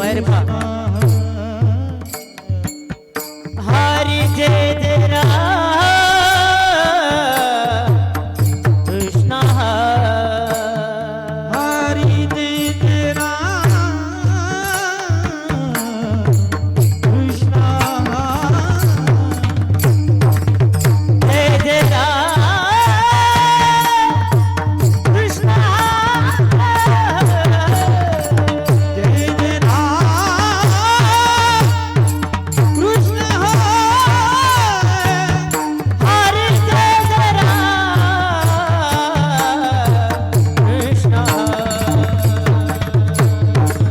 बाहेर पहा. हरी जय जय राम कृष्ण हरी जय जय राम कृष्ण जय जय राम कृष्ण जय जय राम कृष्ण हरी जय जय राम कृष्ण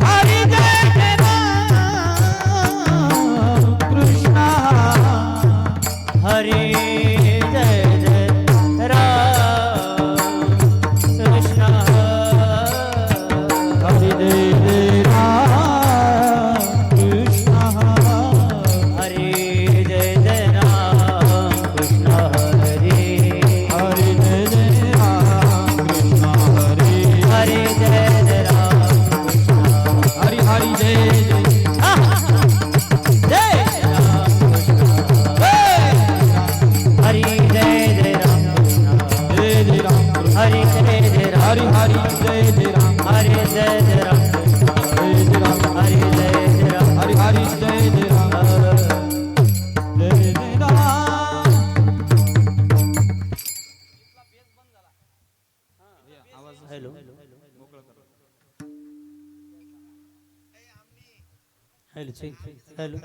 हरी जय जय राम कृष्ण हरे जय जय राम कृष्ण हरी जय जय राम कृष्ण हरे जय जय राम कृष्ण हरे हरी जय जय राम कृष्ण हरी हरे जय जय राम कृष्ण हरी हरी जय जय जय राम कृष्ण हरे जय जय राम कृष्ण जय जय राम कृष्ण हरे जय जय राम हरी हरी जय जय राम हरे जय जय राम कृष्ण जय जय राम हरे जय जय राम हरी हरी जय जय राम जय जय Ram hello hello check hello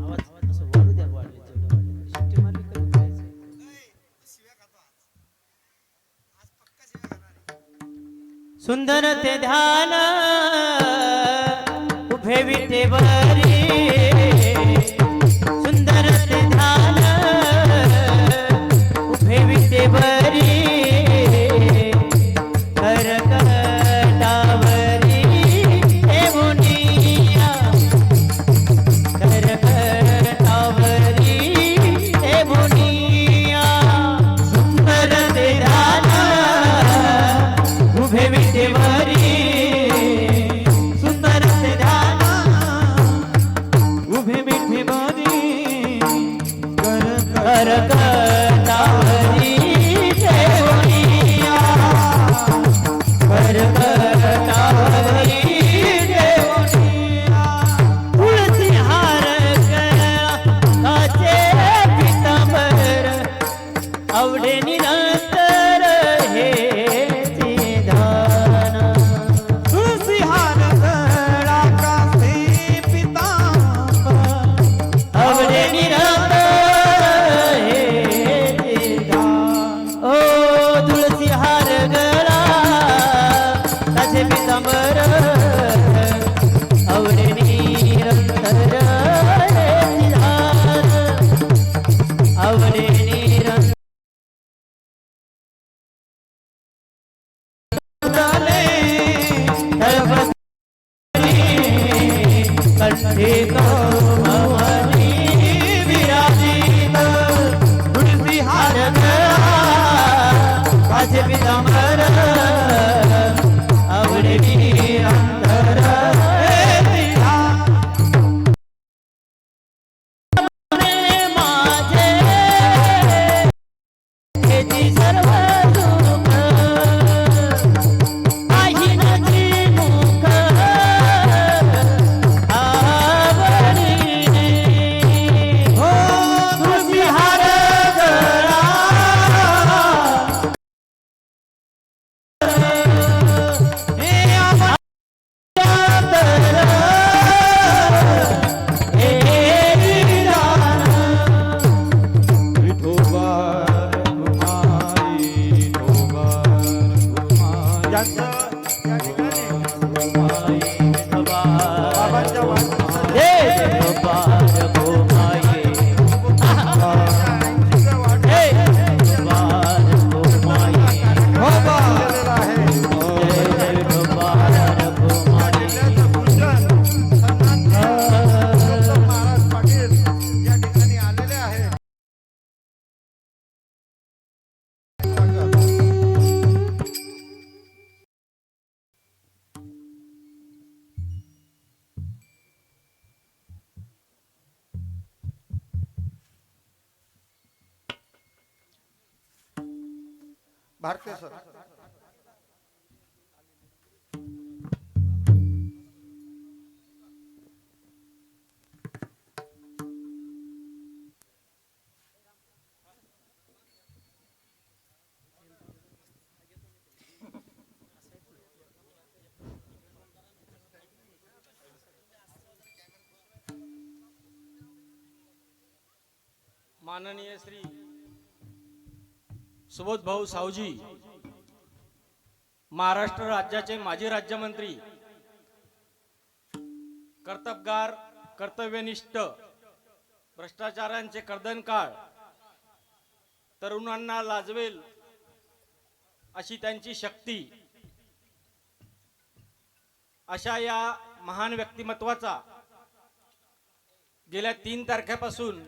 आवाज असं वाढू द्या वाढले शिट्टी मारली कमी करायचं सुंदर ते ध्यान उभे विटेवरी सुंदर ते ध्यान उभे विटेवरी आवडे निरंतर हे धान तुलसीहार गळा कासे पितांबर आवडे निरंतर हे धान ओ तुळसी हार गळा ताचे पितांबर आवडे निरंतर हे धान आवडे निरंतर कंठे भवानी विराजित तुळसी हार गळा माझे पितांबर आवडे निरंतर भारतीय सर. माननीय श्री सुबोध भाऊ सावजी, महाराष्ट्र राज्याचे माजी राज्यमंत्री, कर्तबगार, कर्तव्यनिष्ठ, भ्रष्टाचारांचे कर्दनकाळ, तरुणांना लाजवेल अशी त्यांची शक्ती, अशा या महान व्यक्तिमत्वाचा गेल्या 3 तारखेपासून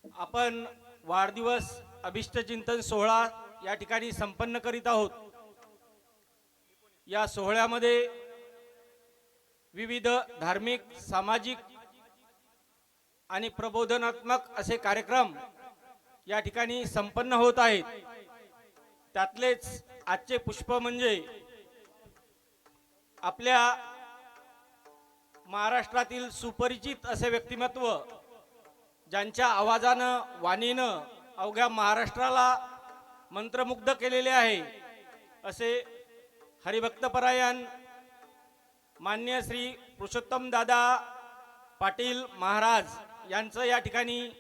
आपण वाढदिवस अभिष्टचिंतन सोहळा या ठिकाणी संपन्न करीत आहोत. या सोहळ्यामध्ये विविध धार्मिक, सामाजिक आणि प्रबोधनात्मक असे कार्यक्रम या ठिकाणी संपन्न होत आहेत. त्यातलेच आजचे पुष्प म्हणजे आपल्या महाराष्ट्रातील सुपरिचित असे व्यक्तिमत्व, ज्यांच्या आवाजानं, वाणीनं अवघ्या महाराष्ट्राला मंत्रमुग्ध केलेले आहे, असे हरिभक्तपरायण मान्य श्री पुरुषोत्तम दादा पाटील महाराज यांचं या ठिकाणी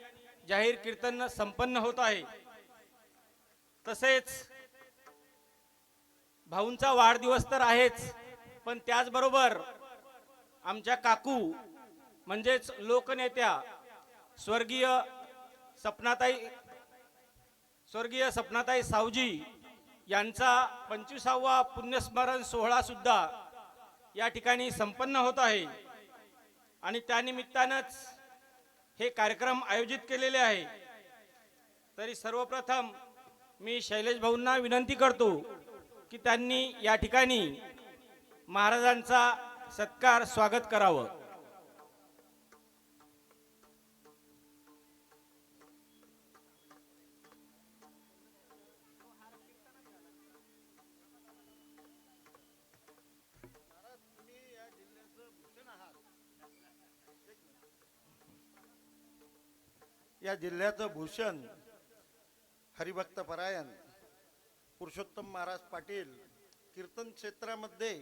जाहीर कीर्तन संपन्न होत आहे. तसेच भाऊंचा वाढदिवस तर आहेच, पण त्याचबरोबर आमच्या काकू म्हणजेच लोकनेत्या स्वर्गीय सपनाताई सावजी यांचा 25वा पुण्यस्मरण सोहळा सुद्धा या ठिकाणी संपन्न होत आहे आणि त्यानिमित्तानंच हे कार्यक्रम आयोजित केलेले आहे. तरी सर्वप्रथम मी शैलेश भाऊंना विनंती करतो की त्यांनी या ठिकाणी महाराजांचा सत्कार स्वागत करावं. या जिल्ह्याचं भूषण हरिभक्तपरायण पुरुषोत्तम महाराज पाटील कीर्तन क्षेत्रामध्ये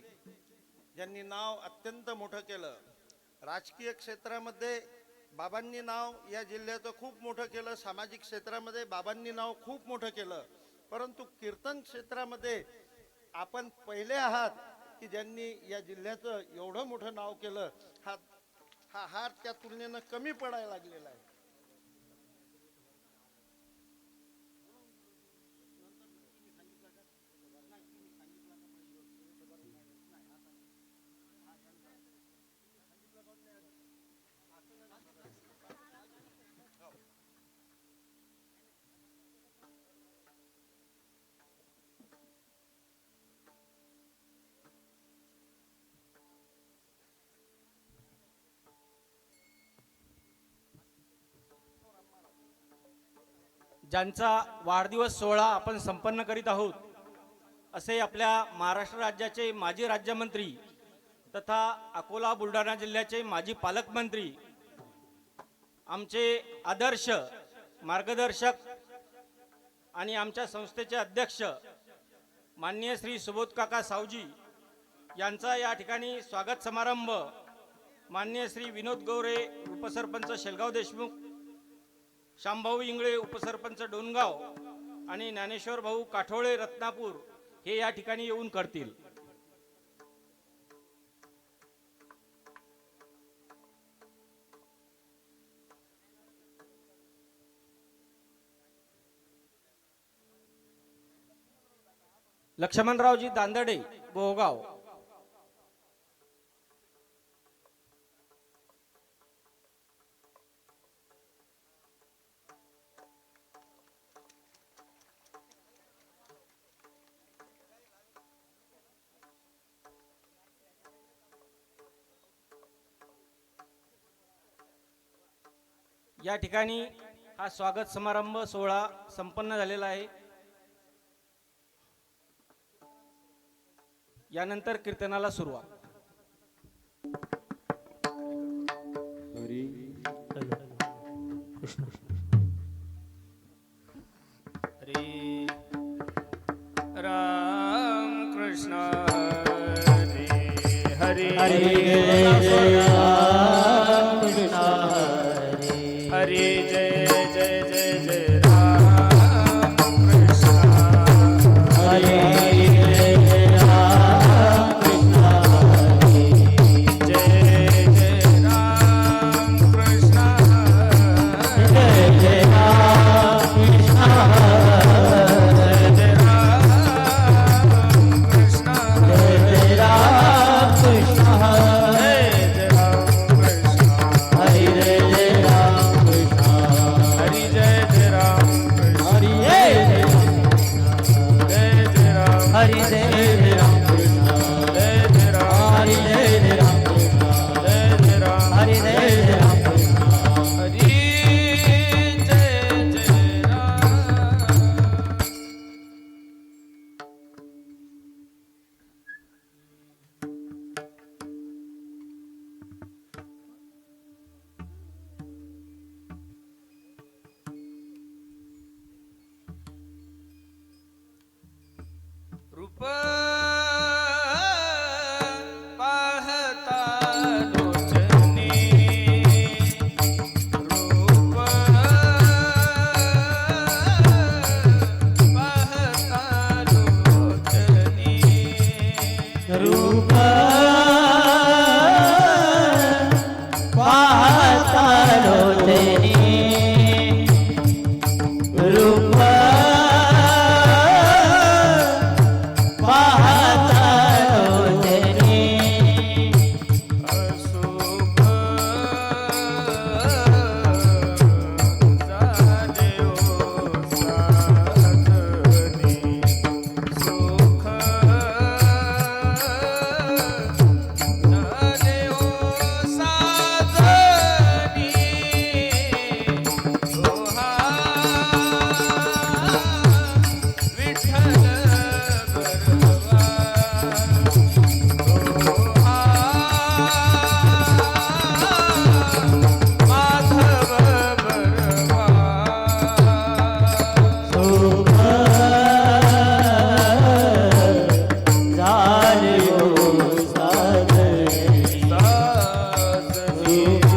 ज्यांनी नाव अत्यंत मोठं केलं. राजकीय क्षेत्रामध्ये बाबांनी नाव या जिल्ह्याचं खूप मोठं केलं, सामाजिक क्षेत्रामध्ये बाबांनी नाव खूप मोठं केलं, परंतु कीर्तन क्षेत्रामध्ये आपण पहिले आहात की ज्यांनी या जिल्ह्याचं एवढं मोठं नाव केलं. हा हार त्या तुलनेनं कमी पडायला लागलेला आहे. ज्यांचा वाढदिवस सोहळा आपण संपन्न करीत आहोत, असे आपल्या महाराष्ट्र राज्याचे माजी राज्यमंत्री तथा अकोला बुलढाणा जिल्ह्याचे माजी पालकमंत्री, आमचे आदर्श मार्गदर्शक आणि आमच्या संस्थेचे अध्यक्ष माननीय श्री सुबोध काका सावजी यांचा या ठिकाणी स्वागत समारंभ माननीय श्री विनोद गौरे उपसरपंच शेलगाव देशमुख, शामभाऊ इंगळे उपसरपंच डोनगाव आणि ज्ञानेश्वर भाऊ काठोळे रत्नापूर हे या ठिकाणी येऊन करतील. लक्ष्मणरावजी दांदडे गोगाव, या ठिकाणी हा स्वागत समारंभ सोहळा संपन्न झालेला आहे. यानंतर कीर्तनाला सुरुवात. हरी कृष्ण हरे राम कृष्ण हरे हरे हरे जय राम कृष्ण हरे जय जय जय जय राम कृष्ण हरे जय राम कृष्ण जय जय राम कृष्ण जय जय राम कृष्ण जय राम कृष्ण जय जय राम कृष्ण जय जय राम कृष्ण हरि जय जय राम कृष्ण हरि जय जय राम कृष्ण हरि जय जय राम हरि जय राम कृष्ण जय जय राम हरि जय राम कृष्ण जय जय राम हरि जय राम कृष्ण हरि जय जय राम. रूप पाहता लोचने रूप पाहता लोचने रूप पाहता लोचने रूप पाहता लोचने अशुभ झाले ओ साधने सुख झाले ओ साधने सोहा विठ्ठल बरवा माधव बरवा सुख झाले ओ साधने साधने सुख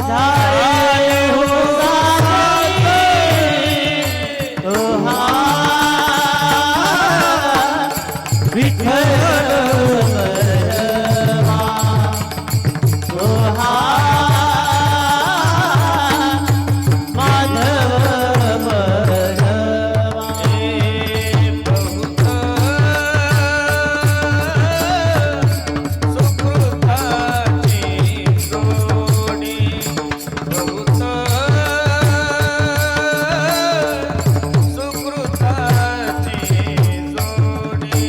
झाले ओ साधने तोहा विठ्ठल बरवा तोहा माधव बरवा बहुत सुकृताची जोडी बहुत सुकृताची जोडी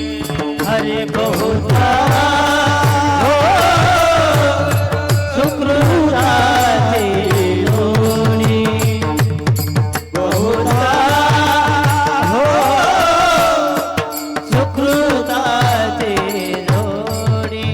हरे बहुता हो सुकृताचे लोणी बहुता हो सुकृताचे लोणी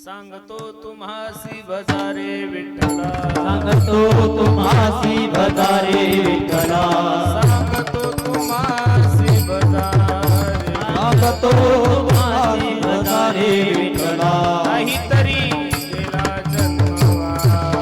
सांगतो तुम्हासी बजारे विठ्ठला सांगतो तुम्हासी भजारे विठ्ठला सांगतो तुम्हासी बजारे सांगतो तुम्हासी भजारे विठ्ठला नाहीतरी गेला जन्मवा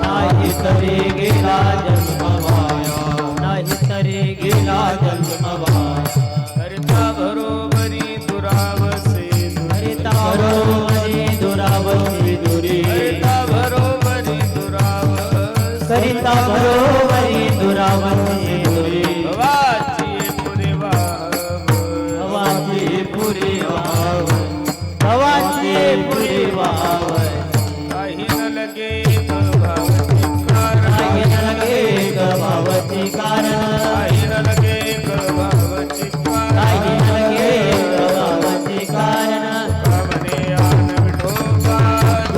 नाहीतरी गेला जन्मवाया नाहीतरी गेला जन्मवाया हरिता बरोबरी दुरावसे हरिता बरोबरी दुरावसी दुरी हरिता बरोबरी दुरावसे सरिता बरोबरी दुरावसी दुरी वाची पुरे वाव हवाची पुरी वाव हवाची पुरी वाव काही न लगे भावची कारण काही न लगे भावची कारण काही न लगे भावची काही न लगे भावची कारण कामने आन विठोबा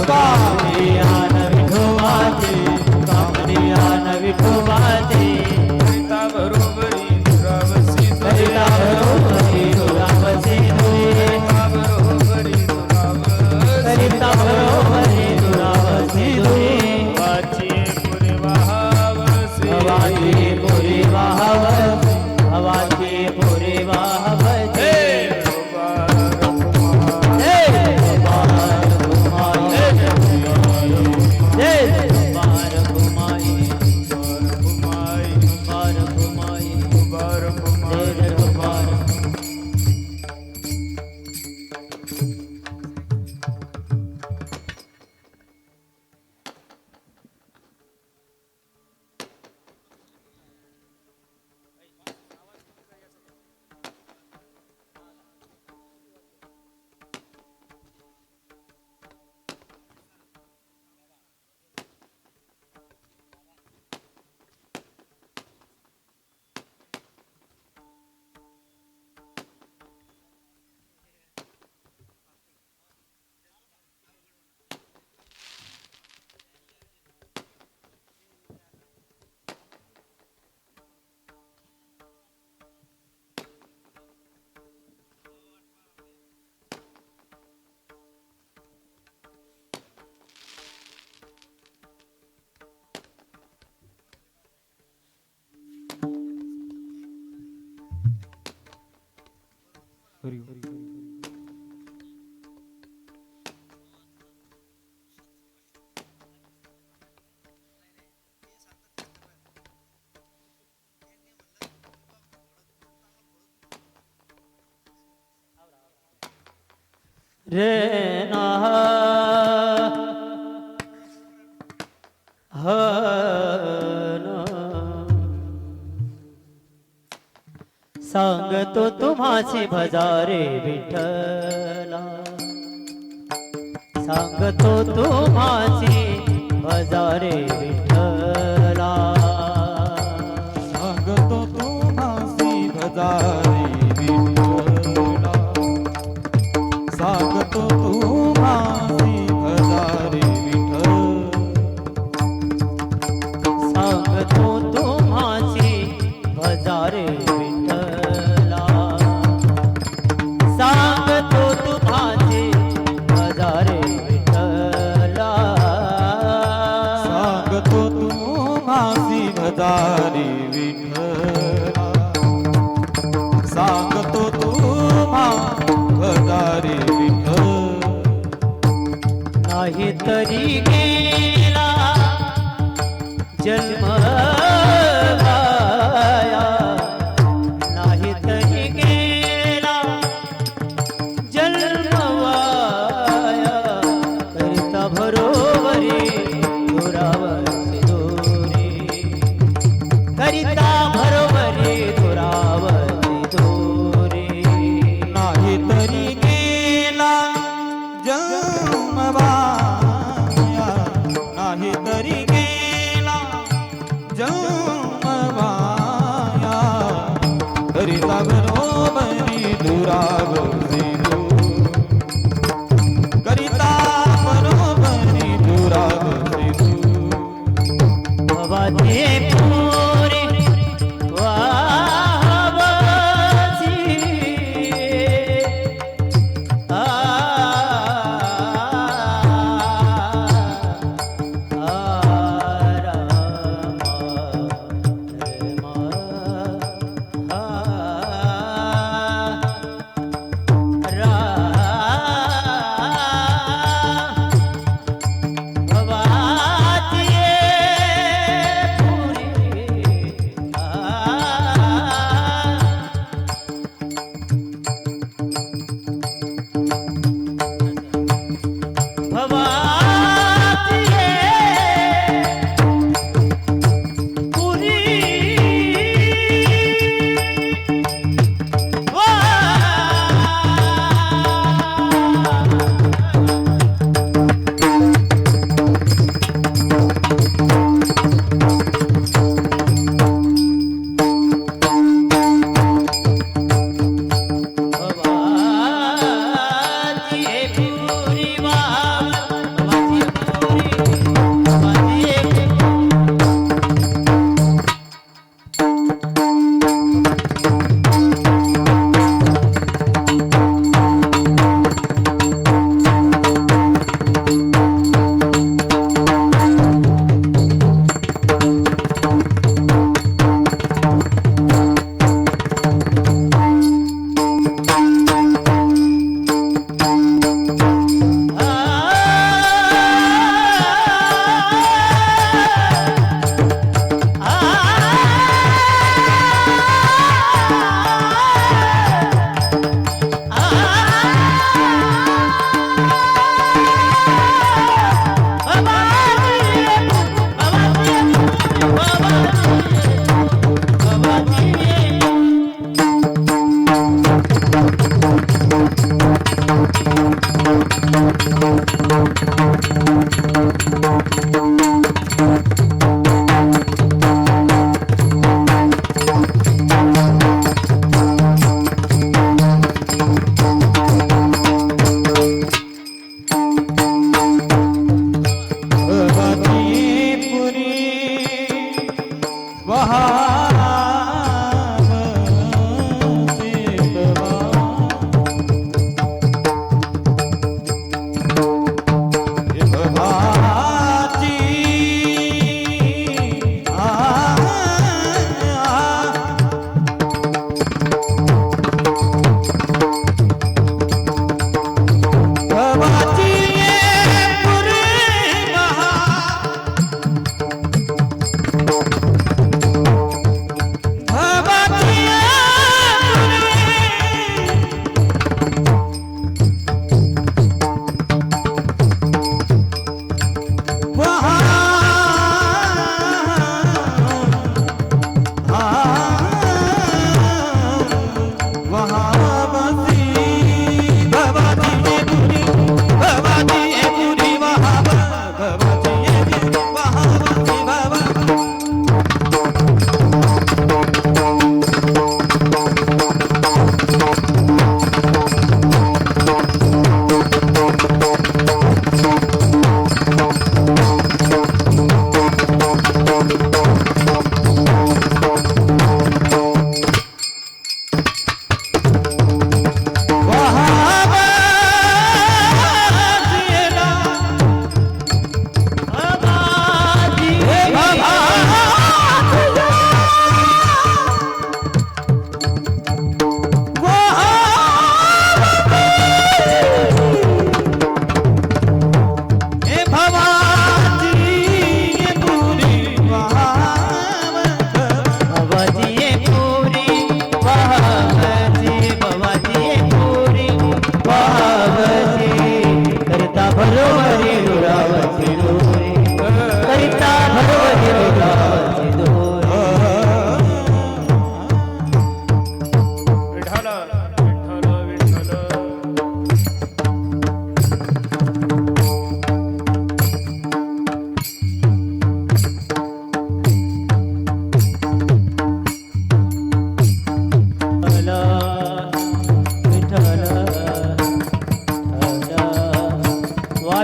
कामनियान विठोबाची कामनियान विठोबाची हरिता बरोबरी दुरावसी हरिता बरोबरी दुरावसी दुरी हरिता बरोबरी दुरावसी हरिता बरोबरी दुरावसी दुरी वाची पुरे वावसे हवाची पुरी वाहवती हवाची पुरी वाहवती रे ना सांगतो तुम्हासी भजारे विठ्ठला सांगतो तुम्हासी भजारे विठ्ठला सांगतो तुम्हासी भजारे विठ्ठला सांगतो तुम्हासी भजारे विठ्ठल सांगतो तुम्हासी भजारे विठ्ठला सांगतो तुम्हासी भजारे विठ्ठला सांगतो तुम्हासी भजारे विठ्ठला सांगतो तुम्हा भजारे विठ्ठल नाही तरी गेला जन्म वाया नाही तरी गेला जन्म वाया करिता बरोबरी दुरावसी दुरी करिता बरोबरी दुरावसी दुरी नाही तरी गेला जन्मवाया नाही तरी गेला वहावसी भवाची पुरी भवाची पुरी वहाव भवाची पुरी वहावसी भवा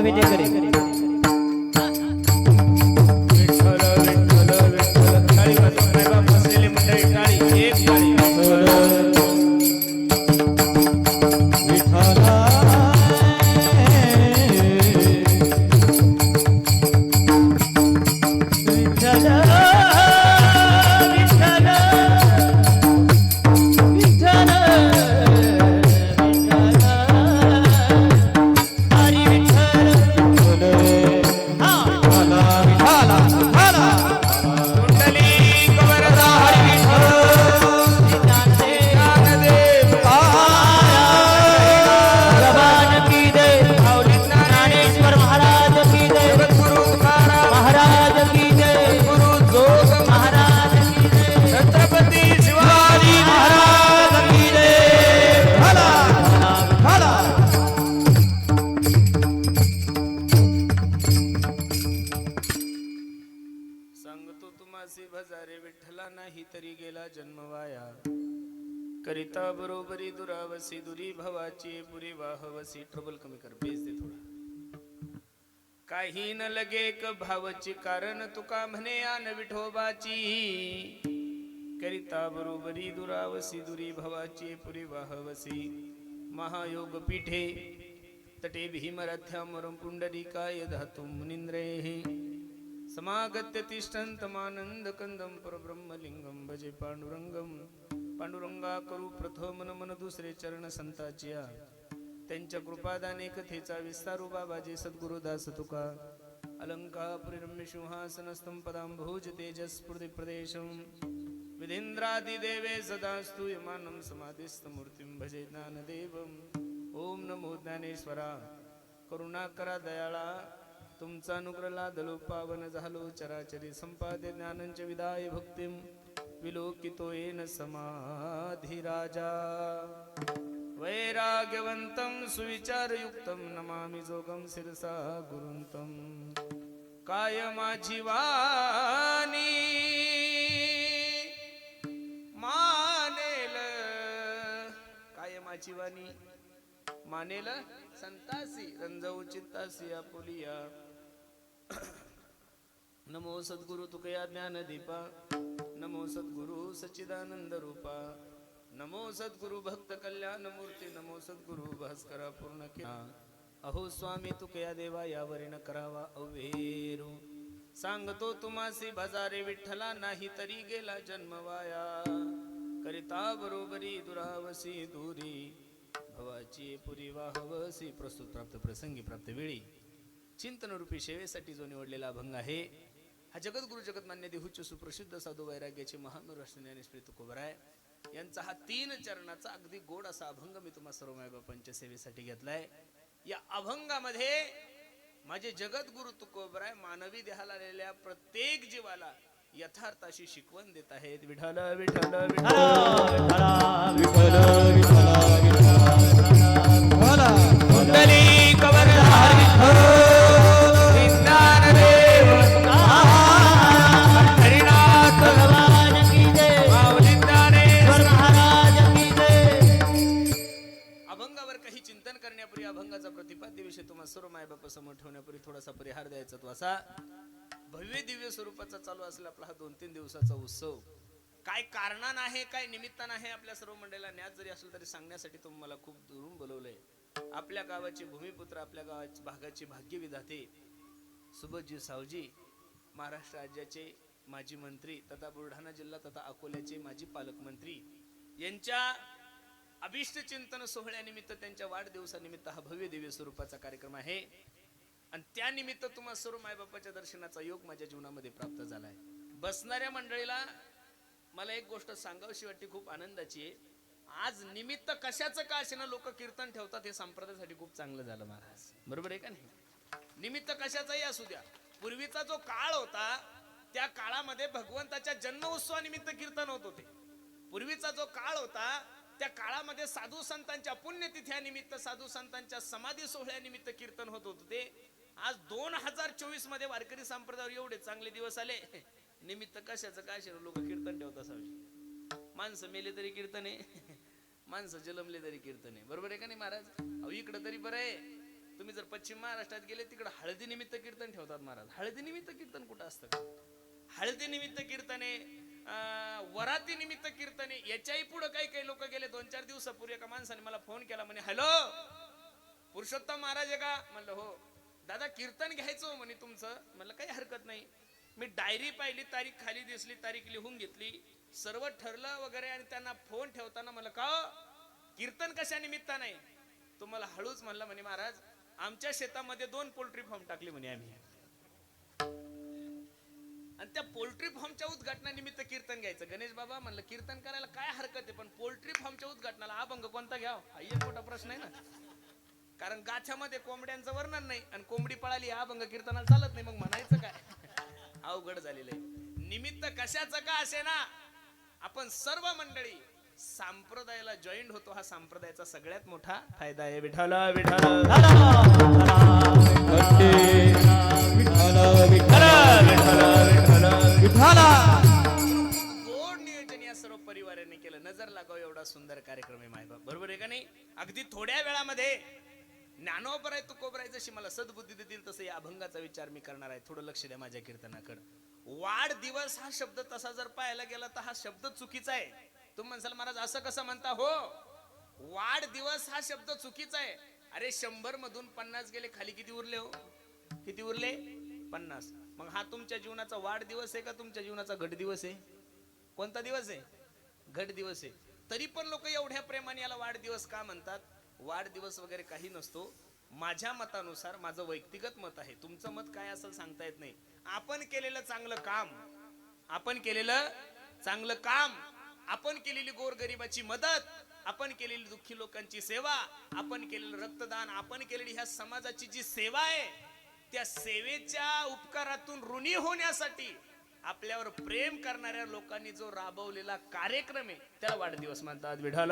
विठ्ठल विठ्ठल विठ्ठल विठ्ठल विठ्ठल विठ्ठल टाळी वाजवा मायबाप बसलेली मंडळी टाळी एक टाळी कुंडली कवरदा हरी ज्ञानदेव भगवान की जय माऊली ज्ञानेश्वर महाराज की जय जगद्गुरु महाराज की जय गुरु जोग महाराज की जय छत्रपती शिवाजी महाराज की जय भला भला सांगतो तुम्हासी भजारे विठ्ठला नाही तरी गेला जन्मवाया करिता बरोबरी दुरावसी दुरी भवाची पुरी वाहवसी ट्रबल कमी कर बेस दे थोडा काही न लगे क भावची कारण तुका म्हणे आन विठोबाची करिता बरोबरी दुरावसी दुरी भवाची पुरी वाहवसी महायोग पीठे तटे भीमरथ्यामरं पुंडरीकाय धातुं मुनीन्द्रेः समागत्य तिष्ठन्तमानंद कंदम परब्रह्मलिंगम भजे पांडुरंगम पांडुरंगा करू प्रथम नमन दुसरे चरण संताचिया त्यांच्या कृपादाने कथेचा विस्तारू बाबाजी सद्गुरुदास तुका अलंकापुरी रम्य सिंहासनस्थं पदांभोज तेजस्फुर्ति प्रदेशम विधींद्रादि देवे सदास्तु यमानं समाधिस्थ मूर्तिं भजे ज्ञानदेवम ओम नमो ज्ञानेश्वरा करुणाकरा दयाळा तुमचा अनुग्रह लादलो पावन झालो चराचरी संपादे ज्ञानंच विदाय भक्तिं विलोकितो येन समाधी राजा वैराग्यवंतं सुविचारयुक्तं नमामि जोगं शिरसा गुरुंतं काय माझी वाणी मानेल काय माझी वाणी मानेल संतासी रंजवू चित्तासी आपुलिया नमो सद्गुरु तुकया ज्ञानदीपा नमो सद्गुरु सच्चिदानंद रूपा नमो सद्गुरु भक्त कल्याण मूर्ती नमो सद्गुरु भास्करा पूर्ण किया अहो स्वामी तुकया देवा यावरी न करावा अवेरू सांगतो तुम्हासी भजारे विठ्ठला नाही तरी गेला जन्मवाया करिता बरोबरी दुरावसी दुरी भवाची पुरी वाहवसी. प्रस्तुत प्राप्त प्रसंगी प्राप्त वेळी चिंतन रूपी सेवेसाठी जो निवडलेला अभंग आहे हा जगद्गुरु जगतमान्य देहूच्च सुप्रसिद्ध साधू वैराग्याचे महान राष्ट्र ज्ञानेश्वरी तुकोबराय यांचा हा 3 चरणाचा अगदी गोड असा अभंग मी तुम्हा सर्व मायबापांच्या सेवेसाठी घेतलाय. या अभंगामध्ये माझे जगद्गुरु तुकोबराय मानवी देहाला आलेल्या प्रत्येक जीवाला यथार्थ अशी शिकवण देत आहेत. विठ्ठल विठ्ठल विठ्ठल विठ्ठल तुम्हा सर्व मायबापा समोर ठेवण्यापूर्वी थोडासा परिहार द्यायचा तो असा भव्य दिव्य स्वरूपाचा चालू असलेला आपला हा 2-3 दिवसाचा उत्सव काय कारणानं आहे काय निमित्तानं आहे आपल्या सर्व मंडळीला न्याज जरी असेल तरी सांगण्यासाठी तुम्हाला खूप दुरून बोलवलंय. आपल्या गावाचे भूमिपुत्र आपल्या गावाच्या भागाचे भाग्यविधाते सुबोधजी सावजी महाराष्ट्र राज्याचे माजी मंत्री तथा बुलढाणा जिल्हा तथा अकोल्याचे माजी पालकमंत्री यांच्या अभिष्ट चिंतन सोहळ्यानिमित्त त्यांच्या वाढदिवसानिमित्त हा भव्य दिव्य स्वरूपाचा कार्यक्रम आहे आणि त्यानिमित्त तुम्हा सर्व मायबापाच्या दर्शनाचा योग माझ्या जीवनामध्ये प्राप्त झालाय. बसणाऱ्या मंडळीला मला एक गोष्ट सांगावीशी वाटते, खूप आनंदाची आहे. आज निमित्त कशाचं का असे ना लोक कीर्तन ठेवतात, हे संप्रदायासाठी खूप चांगलं झालं महाराज, बरोबर आहे का नाही? निमित्त कशाचाही असू द्या. पूर्वीचा जो काळ होता त्या काळामध्ये भगवंताच्या जन्म उत्सवानिमित्त कीर्तन होत होते. पूर्वीचा जो काळ होता त्या काळामध्ये साधू संतांच्या पुण्यतिथ्यानिमित्त साधू संतांच्या समाधी सोहळ्यानिमित्त कीर्तन होत होते. आज 2024 मध्ये वारकरी संप्रदायावर एवढे चांगले दिवस आले, निमित्त कशाचं काय लोक कीर्तन ठेवत असावे. माणसं मेले तरी कीर्तन आहे, माणसं जलमले तरी कीर्तन आहे, बरोबर आहे का नाही महाराज? अहो इकडं तरी बरं आहे. तुम्ही जर पश्चिम महाराष्ट्रात गेले तिकडे हळदी निमित्त कीर्तन ठेवतात महाराज. हळदी निमित्त कीर्तन कुठं असतं? हळदी निमित्त कीर्तने, वराती निमित्त कीर्तने. याच्याही पुढे काही काही लोक गेले. 2-4 दिवसापूर्वी एका माणसाने मला फोन केला, म्हणे हॅलो पुरुषोत्तम महाराज आहे का? म्हणलं हो. दादा कीर्तन घ्यायचं म्हणे तुमचं. म्हणलं काही हरकत नाही. मी डायरी पाहिली, तारीख खाली दिसली, तारीख लिहून घेतली, सर्व ठरलं वगैरे. आणि त्यांना फोन ठेवताना मला का कीर्तन कशा निमित्ता नाही? तुम्हाला हळूच म्हणलं म्हणे महाराज आमच्या शेतामध्ये 2 पोल्ट्री फार्म टाकले म्हणे आम्ही, आणि त्या पोल्ट्री फार्मच्या उद्घाटनानिमित्त कीर्तन घ्यायचं. गणेश बाबा म्हणलं कीर्तन करायला काय हरकत आहे, पण पोल्ट्री फार्मच्या उद्घाटनाला अभंग कोणता घ्याव हा एक मोठा प्रश्न आहे ना. कारण गाछ्यामध्ये कोंबड्यांचं वर्णन नाही आणि कोंबडी पळाली, अभंग कीर्तनाला चालत नाही, मग म्हणायचं काय? अवघड झालेलं आहे. निमित्त कशाचं का असे ना, आपण सर्व मंडळी संप्रदायाला जॉईंट होतो. हा संप्रदायाचा सगळ्यात मोठा फायदा आहे. विठ्ठल विठ्ठल गोड नियोजन या सर्व परिवाराने केलं. नजर लागाव एवढा सुंदर कार्यक्रम आहे मायबाप, बरोबर आहे का नाही? अगदी थोड्या वेळामध्ये ज्ञानोबराय तुकोबराय जशी मला सद्बुद्धी देतील तसं या अभंगाचा विचार मी करणार आहे. थोडं लक्ष द्या माझ्या कीर्तनाकडे. वाढदिवस हा शब्द तसा जर पाहायला गेला तर हा शब्द चुकीचा आहे. तुम्ही म्हणसाल महाराज असं कसं म्हणता? हो, वाढदिवस हा शब्द चुकीचा आहे. अरे 100 मधून 50 गेले, खाली किती उरले हो? किती उरले? 50. मग हा तुमच्या जीवनाचा वाढदिवस आहे का तुमच्या जीवनाचा घट दिवस आहे? कोणता दिवस आहे? घट दिवस आहे. तरी पण लोक एवढ्या प्रेमाने याला वाढदिवस का म्हणतात? वाढदिवस वगैरे काही नसतो. माझ्या मतानुसार, माझं व्यक्तिगत मत आहे, तुमचं मत काय असेल सांगता येत नाही. आपण केलेलं चांगलं काम, आपण केलेलं चांगलं काम, आपण केलेली गोरगरिबाची मदत, आपण केलेली दुःखी लोकांची सेवा, आपण केलेलं रक्तदान, आपण केलेली ह्या समाजाची जी सेवा आहे, त्या सेवेच्या उपकारातून ऋणी होण्यासाठी आपल्यावर प्रेम करणाऱ्या लोकांनी जो राबवलेला कार्यक्रम आहे त्याला वाढदिवस म्हणतात. विठ्ठल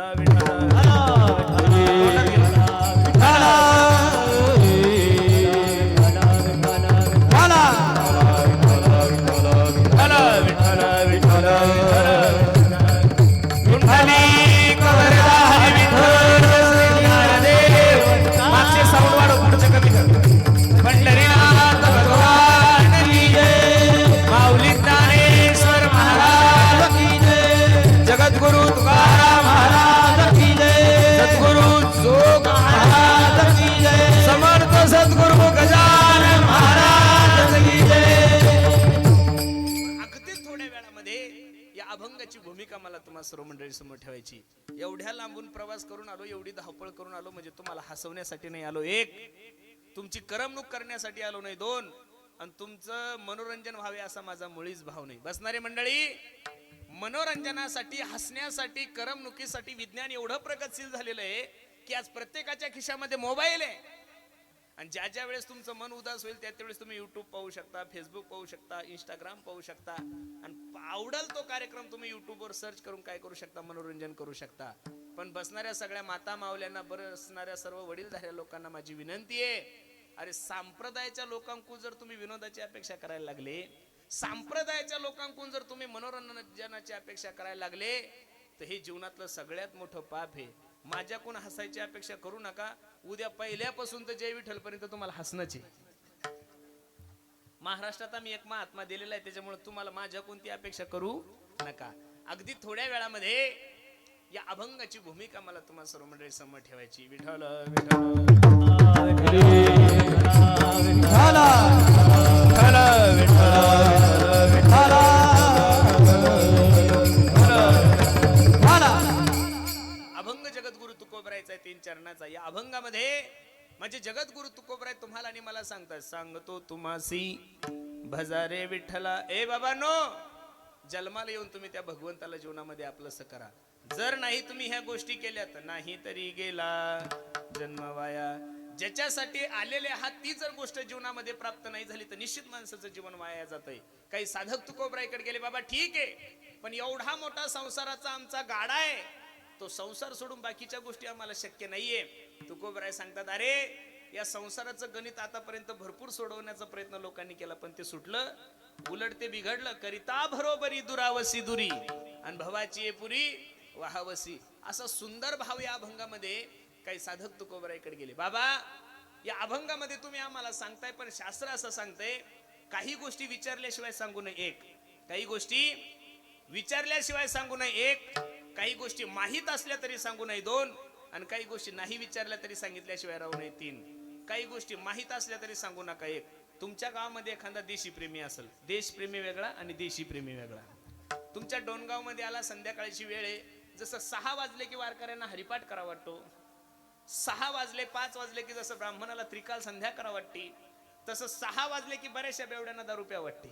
मागचे साऊंड वाढव, पुढचे कमी कर. पंढरीनाथ भगवान की जय, माऊली ज्ञानेश्वर महाराज की जय, जगद्गुरु तुकाराम महाराज की जय, सद्गुरु जोग महाराज की जय, समर्थ सद्गुरु गजानन महाराज की जय. अगदी थोड्या वेळामध्ये या अभंगाची भूमिका मला तुम्हा सर्व मंडळी समोर ठेवायची. एवढ्या लांबून प्रवास करून आलो, एवढी धावपळ करून आलो, म्हणजे तुम्हाला हसवण्यासाठी नाही आलो. 1, तुमची करमणूक करण्यासाठी आलो नाही. 2, आणि तुमचं मनोरंजन व्हावे असा माझा मुळीच भाव नाही. बसणारे मंडळी, मनोरंजनासाठी, हसण्यासाठी, करमणुकीसाठी विज्ञान एवढं प्रगतशील झालेलं आहे की आज प्रत्येकाच्या खिशामध्ये मोबाईल आहे. आणि ज्या ज्या वेळेस तुमचं मन उदास होईल त्या वेळेस तुम्ही युट्यूब पाहू शकता, फेसबुक पाहू शकता, इंस्टाग्राम पाहू शकता, आणि आवडल तो कार्यक्रम तुम्ही युट्यूबवर सर्च करून काय करू शकता, मनोरंजन करू शकता. पण बसणाऱ्या सगळ्या माता मावल्यांना, बसणाऱ्या सर्व वडीलधाऱ्या लोकांना माझी विनंती आहे, अरे संप्रदायाच्या लोकांकडून जर तुम्ही विनोदाची अपेक्षा करायला लागले, संप्रदायाच्या लोकांकडून जर तुम्ही मनोरंजनाची अपेक्षा करायला लागले, तर हे जीवनातलं सगळ्यात मोठं पाप आहे. माझ्याकडून हसायची अपेक्षा करू नका. उद्या पहिल्यापासून तर जय विठ्ठल पर्यंत तुम्हाला हसणंच आहे. महाराष्ट्रात आम्ही एक महात्मा दिलेला आहे, त्याच्यामुळे तुम्हाला माझ्या कोणती अपेक्षा करू नका. अगदी थोड्या वेळामध्ये या अभंगाची भूमिका मला तुम्हाला सर्व मंडळी समोर ठेवायची. विठ्ठल अभंग जगद्गुरु तुकोबरायचा 3 चरणाचा. या अभंगामध्ये म्हणजे जगद्गुरु तुकोबराय तुम्हाला आणि मला सांगतात, सांगतो तुम्हासी भजारे विठ्ठला. ए बाबांनो, जन्माला येऊन तुम्ही त्या भगवंताला जीवनामध्ये आपलंसं करा. जर नाही तुम्ही ह्या गोष्टी केल्या तर नाही तरी गेला जन्म वाया. ज्याच्यासाठी आलेले आहात ती जर गोष्ट जीवनामध्ये प्राप्त नाही झाली तर निश्चित माणसाचं जीवन वाया जातंय. काही साधक तुकोबरायकडे गेले, बाबा ठीक आहे, पण एवढा मोठा संसाराचा आमचा गाडा आहे, तो संसार सोडून बाकीच्या गोष्टी आम्हाला शक्य नाहीये. तुकोबराय सांगतात, अरे या संसाराचं गणित आतापर्यंत भरपूर सोडवण्याचा प्रयत्न लोकांनी केला, पण ते सुटलं, उलट ते बिघडलं. करिता भरोबरी दुरावसी दुरी आणि भवाची पुरी वाहावसी. असा सुंदर भाव या अभंगामध्ये काही साधक तुकोबरायकडे गेले. बाबा या अभंगामध्ये तुम्ही आम्हाला सांगताय, पण शास्त्र असं सांगतंय, काही गोष्टी विचारल्याशिवाय सांगू नये 1, काही गोष्टी विचारल्याशिवाय सांगू नये 1, काही गोष्टी माहीत असल्या तरी सांगू नये 2, आणि काही गोष्टी नाही विचारल्या तरी सांगितल्याशिवाय राहू नये 3. काही गोष्टी माहीत असल्या तरी सांगू नका 1. तुमच्या गावामध्ये एखादा देशी प्रेमी असेल, देशप्रेमी वेगळा आणि देशी प्रेमी वेगळा. तुमच्या डोनगाव मध्ये आला, संध्याकाळची वेळ आहे, जसं 6 वाजले की वारकऱ्यांना हरिपाठ करा वाटतो, 6 वाजले 5 वाजले की जसं ब्राह्मणाला त्रिकाल संध्या करा वाटते, तसं 6 वाजले की बऱ्याचशा बेवड्यांना दारू प्या वाटते.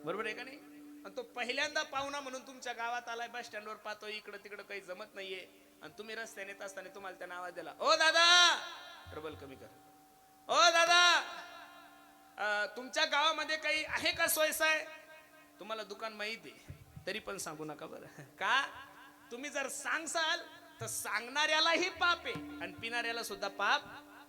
बरोबर आहे का नाही? आणि तो पहिल्यांदा पाहुणा म्हणून तुमच्या गावात आलाय, बस स्टँडवर पाहतो इकडं तिकडं काही जमत नाहीये, आणि तुम्ही रस्त्याने येत असताना तुम्हाला त्या आवाज दिला, ओ दादा ट्रबल कमी कर, ओ दादा तुमच्या गावामध्ये काही आहे का सोयसाय? तुम्हाला दुकान माहिती आहे तरी पण सांगू नका बरं का? तुम्ही जर सांगसाल तर सांगणाऱ्यालाही पाप आहे आणि पिणाऱ्याला सुद्धा पाप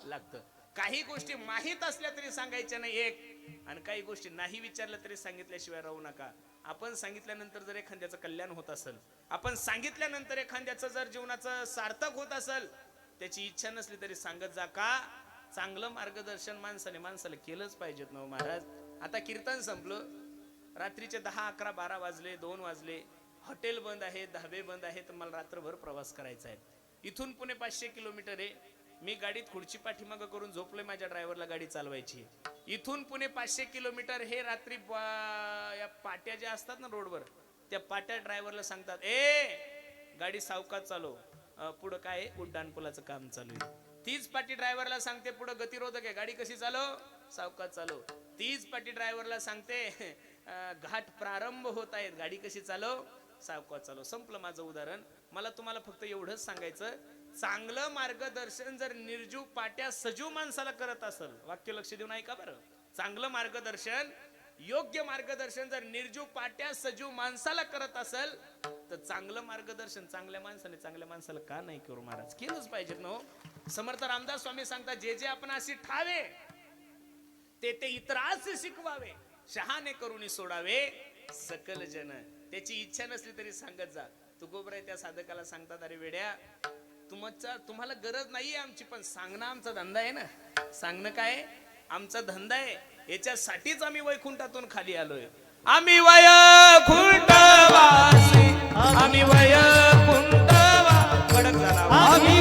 लागतं. काही गोष्टी माहीत असल्या तरी सांगायच्या नाही 1, आणि काही गोष्टी नाही विचारल्या तरी सांगितल्याशिवाय राहू नका. आपण सांगितल्यानंतर जर एखाद्याचं कल्याण होत असेल, आपण सांगितल्यानंतर एखाद्याचं जर जीवनाचं सार्थक होत असेल, त्याची इच्छा नसली तरी सांगत जा. का? चांगलं मार्गदर्शन माणसाला केलंच पाहिजेत ना महाराज. आता कीर्तन संपलं, रात्रीचे 10, 11, 12 वाजले, 2 वाजले, हॉटेल बंद आहे, धाबे बंद आहे, तर मला रात्रभर प्रवास करायचा आहे. इथून पुणे 500 किलोमीटर आहे. मी गाडीत खुर्ची पाठीमागं करून झोपलोय, माझ्या ड्रायव्हरला गाडी चालवायची. इथून पुणे 500 किलोमीटर हे रात्री या पाट्या ज्या असतात ना रोडवर, त्या पाट्या ड्रायव्हरला सांगतात, ए गाडी सावकाश चालव, पुढं काय उड्डाण पुलाचं काम चालू आहे. तीच पाटी ड्रायव्हरला सांगते पुढं गतिरोधक आहे, गाडी कशी चालव, सावकाश चालव. तीच पाटी ड्रायव्हरला सांगते घाट प्रारंभ होत आहेत, गाडी कशी चालव, सावकाश चालव. संपलं माझं उदाहरण. मला तुम्हाला फक्त एवढंच सांगायचं, चांगलं मार्गदर्शन जर निर्जीव पाट्या सजीव माणसाला करत असेल, वाक्य लक्ष देऊन ऐका बरं, चांगलं मार्गदर्शन, योग्य मार्गदर्शन जर निर्जीव पाट्या सजीव माणसाला करत असेल, तर चांगलं मार्गदर्शन चांगल्या माणसाला का नाही करू महाराज? केलंच पाहिजे ना. समर्थ रामदास स्वामी सांगतात, जे जे आपण अशी ठावे ते इतरास शिकवावे, शहाणे करून सोडावे सकल जन. त्याची इच्छा नसली तरी सांगत जा. तुकोबराय त्या साधकाला सांगतात, अरे वेड्या, तुम्हाला गरज नाहीये आमची, पण सांगणं आमचा धंदा आहे ना. सांगणं काय आमचा धंदा आहे, याच्यासाठीच आम्ही वैकुंठातून खाली आलोय. आम्ही वैकुंठवासी, आम्ही वैकुंठवा कडक झाला, आम्ही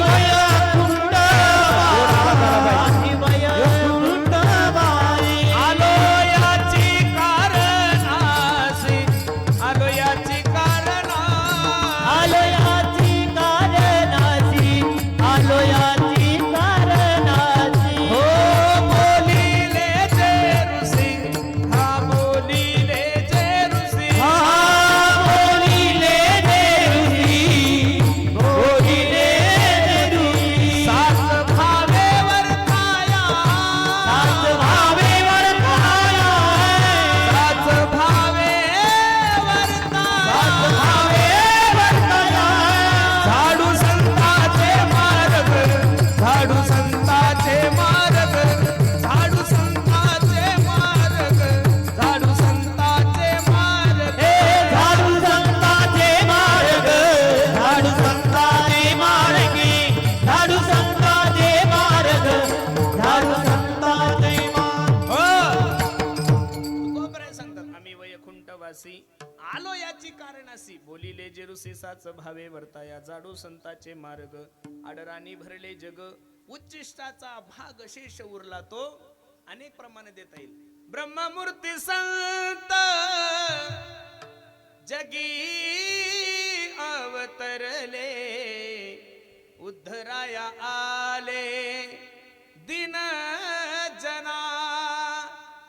प्रवासी आलो याची कारणासी बोलिले जे रुसेसाच भावे वर्ताया जाडू संताचे मार्ग आडराणी भरले जग उच्चिष्टाचा भाग शेष उरला तो अनेक प्रमाणे देता येईल ब्रह्ममूर्ती संत जगी अवतरले उद्धराया आले दिन जना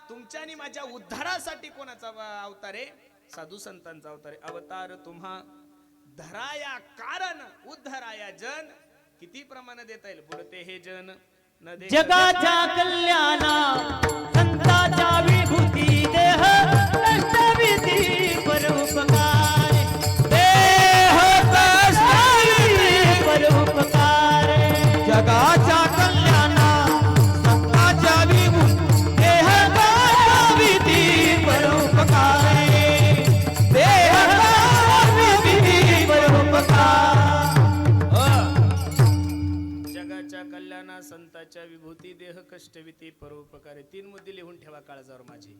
तुमच्या आणि माझ्या उद्धारासाठी कोणाचा अवतार आहे साधू संतांचा अवतार आहे अवतार तुम्हा धराया कारण उद्धराया जन किती प्रमाण देता येईल बुडते हे जन न दे जगाच्या कल्याणा संतांच्या विभूती देह कष्टविधी परोपकार देह कष्टविधी परोपकार जगाच्या कल्याणा संतांच्या विभूती देह कष्टविधी परोपकार देह कष्टविधी परोपकार जगाच्या कल्याणा संताच्या विभूती देह कष्टविती परोपकारे तीन मुद्दे लिहून ठेवा काळजावर माझे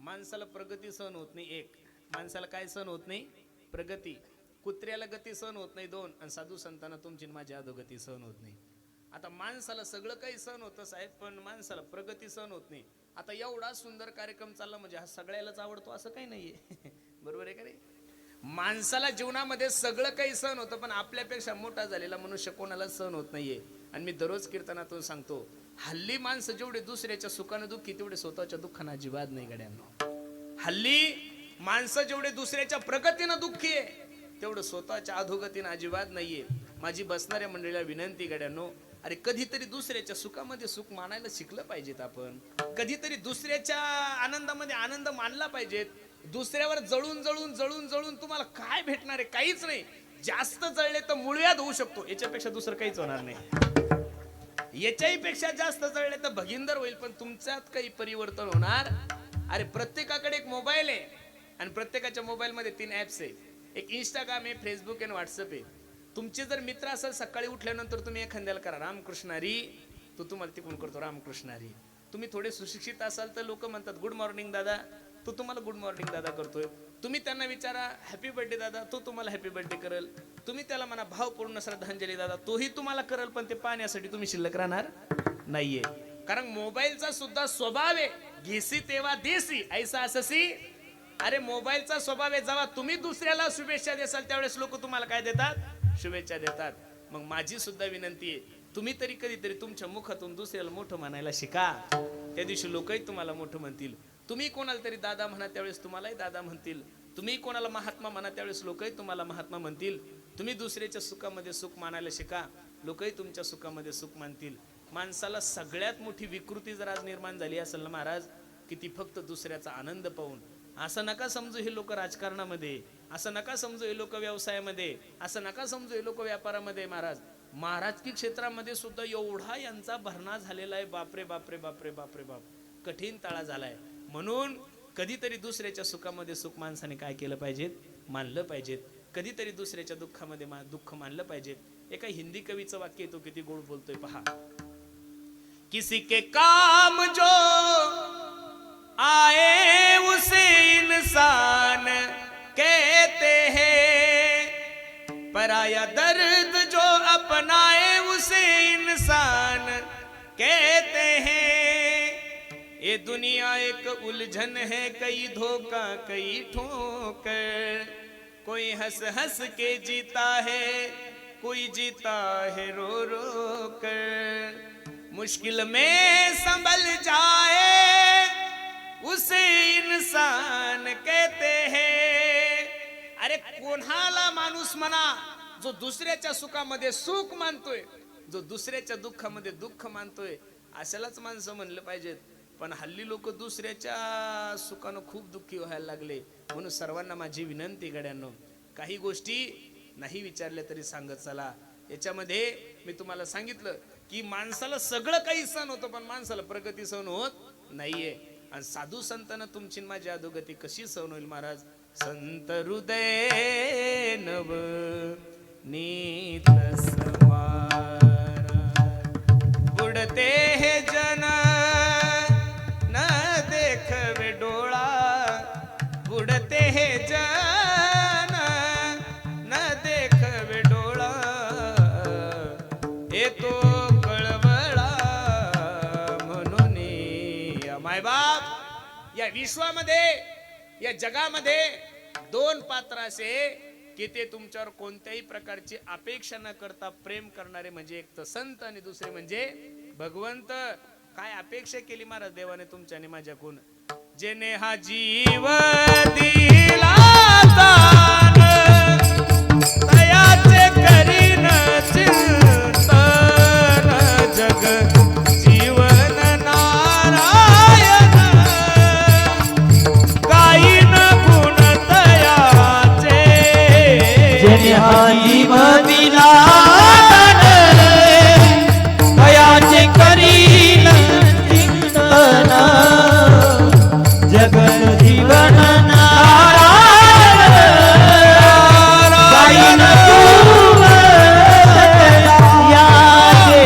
माणसाला प्रगती सहन होत नाही एक माणसाला काय सहन होत नाही प्रगती कुत्र्याला गती सहन होत नाही दोन आणि साधू संतांना तुमची माझी अधोगती सहन होत नाही आता माणसाला सगळं काही सहन होतं साहेब पण माणसाला प्रगती सहन होत नाही आता एवढा सुंदर कार्यक्रम चालला म्हणजे हा सगळ्यालाच आवडतो असं काही नाहीये बरोबर आहे का रे माणसाला जीवनामध्ये सगळं काही सहन होतं पण आपल्यापेक्षा मोठा झालेला मनुष्य कोणाला सहन होत नाहीये आणि मी दररोज कीर्तनातून सांगतो हल्ली माणसं जेवढे दुसऱ्याच्या सुखानं दुःखी तेवढे स्वतःच्या दुःखानं अजिबात नाही गड्यांनो हल्ली माणसं जेवढे दुसऱ्याच्या प्रगतीनं दुःखी आहे तेवढं स्वतःच्या अधोगतीनं अजिबात नाहीये माझी बसणाऱ्या मंडळीला विनंती गड्यांनो अरे कधीतरी दुसऱ्याच्या सुखामध्ये सुख मानायला शिकलं पाहिजेत आपण कधीतरी दुसऱ्याच्या आनंदामध्ये आनंद मानला पाहिजेत दुसऱ्यावर जळून जळून जळून जळून तुम्हाला काय भेटणार आहे काहीच नाही जास्त जळले तर मुळव्याध होऊ शकतो याच्यापेक्षा दुसरं काहीच होणार नाही याच्याही पेक्षा जास्त जळले तर भगिंदर होईल पण तुमच्यात काही परिवर्तन होणार अरे प्रत्येकाकडे एक मोबाईल आहे आणि प्रत्येकाच्या मोबाईल मध्ये 3 ऍप्स आहे एक इंस्टाग्राम आहे फेसबुक आणि व्हॉट्सअप आहे तुमचे जर मित्र असेल सकाळी उठल्यानंतर तुम्ही एखाद्याला करा रामकृष्णारी तो तुम्हाला तिकडून करतो रामकृष्णारी तुम्ही थोडे सुशिक्षित असाल तर लोक म्हणतात गुड मॉर्निंग दादा तो तुम्हाला गुड मॉर्निंग दादा करतोय तुम्ही त्यांना विचारा हॅपी बर्थडे दादा तो तुम्हाला हॅपी बर्थडे करेल तुम्ही त्याला म्हणा भावपूर्ण श्रद्धांजली दादा तोही तुम्हाला करेल पण ते पाहण्यासाठी तुम्ही शिल्लक राहणार नाहीये कारण मोबाईलचा सुद्धा स्वभाव आहे घेसी तेव्हा देसी ऐसा अससी अरे मोबाईलचा स्वभाव आहे जेव्हा तुम्ही दुसऱ्याला शुभेच्छा देसाल त्यावेळेस लोक तुम्हाला काय देतात शुभेच्छा देतात मग माझी सुद्धा विनंती आहे तुम्ही तरी कधीतरी तुमच्या मुखातून दुसऱ्याला मोठं म्हणायला शिका त्या दिवशी लोकही तुम्हाला मोठं म्हणतील तुम्ही कोणाला तरी दादा म्हणा त्यावेळेस तुम्हालाही दादा म्हणतील तुम्ही कोणाला महात्मा म्हणा त्यावेळेस लोकही तुम्हाला महात्मा म्हणतील तुम्ही दुसऱ्याच्या सुखामध्ये सुख मानायला शिका लोकही तुमच्या सुखामध्ये सुख मानतील माणसाला सगळ्यात मोठी विकृती जर आज निर्माण झाली असेल ना महाराज की ती फक्त दुसऱ्याचा आनंद पाहून असं नका समजू हे लोक राजकारणामध्ये असं नका समजू हे लोक व्यवसायामध्ये असं नका समजू हे लोक व्यापारामध्ये महाराज महाराजकी क्षेत्रामध्ये सुद्धा एवढा यांचा भरणा झालेला आहे बापरे बापरे बापरे बापरे बाप कठीण तळा झालाय म्हणून कधीतरी दुसऱ्याच्या सुखामध्ये सुख माणसाने काय केलं पाहिजेत मानलं पाहिजेत कधीतरी दुसऱ्याच्या दुःखामध्ये दुःख मानलं पाहिजेत एका हिंदी कवीचं वाक्य तो किती गोड बोलतोय पहा किसी के काम जो आए उसे इंसान कहते हैं पराया दर्द जो अपनाए उसे इंसान कहते हैं ये दुनिया एक उलझन है कई धोखा कई ठोकर कोई हंस हंस के जीता है कोई जीता है रो रो कर मुश्किल में संभल जाए उसे इंसान कहते हैं अरे कोणाला माणूस म्हणा जो दुसऱ्याच्या सुखामध्ये सुख मानतोय जो दुसऱ्याच्या दुःखामध्ये दुःख मानतोय अशालाच माणसं म्हणलं पाहिजेत पण हल्ली लोक दुसऱ्याच्या सुखानं खूप दुःखी व्हायला लागले म्हणून सर्वांना माझी विनंती गड्यांनो काही गोष्टी नाही विचारल्या तरी सांगत चला याच्यामध्ये मी तुम्हाला सांगितलं की माणसाला सगळं काही सहन होतं पण माणसाला प्रगती सहन होत नाहीये आणि साधू संतांना तुमची माझी अधोगती कशी सहन होईल महाराज संत हृदय नव नीत समारा बुडते हे जन न देखवे डोळा बुडते हे या विश्वामध्ये या जगामध्ये दोन पात्र असे की ते तुमच्यावर कोणत्याही प्रकारची अपेक्षा न करता प्रेम करणारे, म्हणजे एक तर संत आणि दुसरे म्हणजे भगवंत. काय अपेक्षा केली महाराज देवाने तुमच्या आणि माझ्याकडून? जेने हा जीव दिला दान, तयाचे करीन चिंतन, जग जीवन नारायण, गायीन गुण तयाचे, जेने हा जीव दिला तयाचे करीन चिंतन, जगत जीवन नारायण, गायीन गुण तयाचे.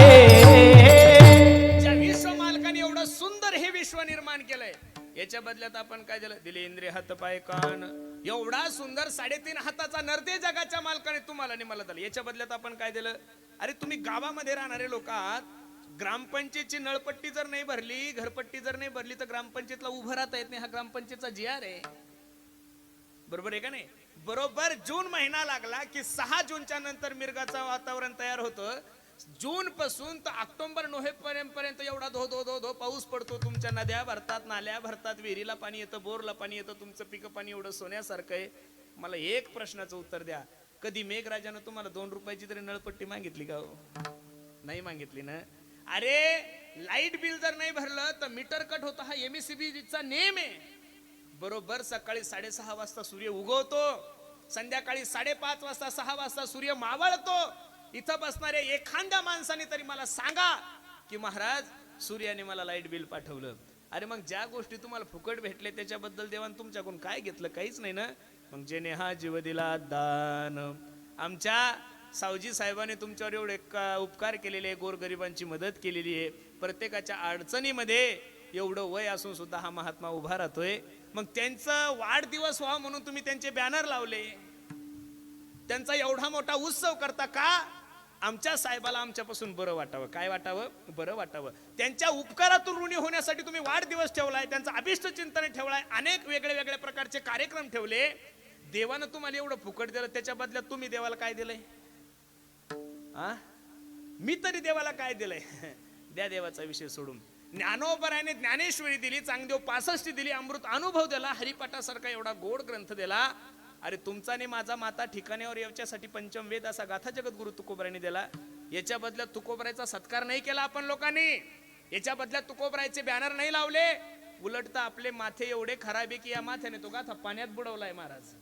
ज्या विश्व मालकाने एवढं सुंदर हे विश्व निर्माण केलंय, याच्या बदल्यात आपण काय दिलं? दिले इंद्रिय, हात, पाय, कान. एवढा सुंदर 3.5 हाताचा नरदे जगाच्या मालकाने तुम्हाला आणि मला दिलं. याच्या बदल्यात आपण काय दिलं? अरे तुम्ही गावामध्ये राहणारे लोक आहात, ग्रामपंचायतची नळपट्टी जर नाही भरली, घरपट्टी जर नाही भरली, तर ग्रामपंचायतला उभं राहता येत नाही. हा ग्रामपंचायतचा GR आहे, बरोबर आहे का नाही? बरोबर जून महिना लागला की 6 जूनच्या नंतर मिरगाचं वातावरण तयार होतं. जून पासून तर ऑक्टोबर नोव्हेंबर पर्यंत एवढा धो धो धो धो पाऊस पडतो. तुमच्या नद्या भरतात, नाल्या भरतात, विहिरीला पाणी येतं, बोरला पाणी येतं, तुमचं पिकं पाणी एवढं सोन्यासारखं आहे. मला एक प्रश्नाचं उत्तर द्या, कधी मेघराजानं तुम्हाला 2 रुपयाची तरी नळपट्टी मागितली का हो? नाही मागितली ना. अरे लाईट बिल जर नाही भरलं तर मीटर कट होता, हा MSEBचा नेम आहे. बरोबर सकाळी 6:30 वाजता सूर्य उगवतो, संध्याकाळी 5:30 वाजता 6 वाजता सूर्य मावळतो. इथं बसणाऱ्या एखाद्या माणसाने तरी मला सांगा की महाराज सूर्याने मला लाईट बिल पाठवलं. अरे मग ज्या गोष्टी तुम्हाला फुकट भेटले त्याच्याबद्दल देवान तुमच्याकडून काय घेतलं? काहीच नाही ना. मग जेने हा जीव दिला दान. आमच्या सावजी साहेबांनी तुमच्यावर एवढे उपकार केलेले, गोरगरिबांची मदत केलेली आहे. प्रत्येकाच्या अडचणीमध्ये एवढं वय असून सुद्धा हा महात्मा उभा राहतोय. मग त्यांचं वाढदिवस व्हावा म्हणून तुम्ही त्यांचे बॅनर लावले, त्यांचा एवढा मोठा उत्सव करता का? आमच्या साहेबाला आमच्यापासून बरं वाटावं. काय वाटावं? बरं वाटावं. त्यांच्या उपकारातून ऋणी होण्यासाठी तुम्ही वाढदिवस ठेवलाय, त्यांचा अभिष्ट चिंतन ठेवलाय, अनेक वेगळे वेगळे प्रकारचे कार्यक्रम ठेवले. देवानं तुम्हाला एवढं फुकट दिलं, त्याच्या बदल्यात तुम्ही देवाला काय दिलंय? मी तरी देवाला काय दिलंय? द्या देवाचा विषय सोडून. ज्ञानोबराने ज्ञानेश्वरी दिली, चांगदेव 65 दिली, अमृत अनुभव दिला, हरिपाठासारखा एवढा गोड ग्रंथ दिला. अरे तुमचा आणि माझा माता ठिकाण्यावर याच्यासाठी पंचम वेद असा गाथा जगद्गुरु तुकोबराने दिला. याच्या बदल्यात तुकोबरायचा सत्कार नाही केला आपण लोकांनी. याच्या बदल्यात तुकोबरायचे बॅनर नाही लावले. उलट आपले माथे एवढे खराब आहे की या माथ्याने तो गाथा पाण्यात बुडवलाय महाराज.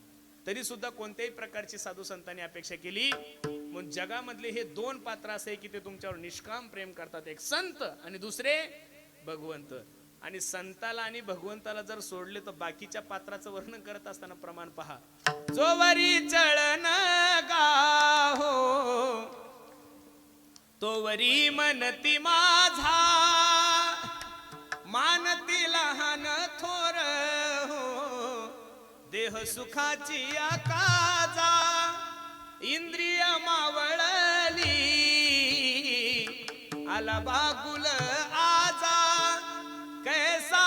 तरी सुद्धा कोणत्याही प्रकारची साधू संतांनी अपेक्षा केली. मग जगामधले हे 2 पात्र असे की ते तुमच्यावर निष्काम प्रेम करतात. एक संत आणि दुसरे भगवंत. आणि संताला आणि भगवंताला जर सोडले तर बाकीच्या पात्राचं वर्णन करत असताना प्रमाण पहा. जोवरी चळन गाहो तोवरी मनती माझा, मानती लहान थोर हो, देह सुखाची आकाजा, इंद्रिय मावळली आला बागुल आजा, कैसा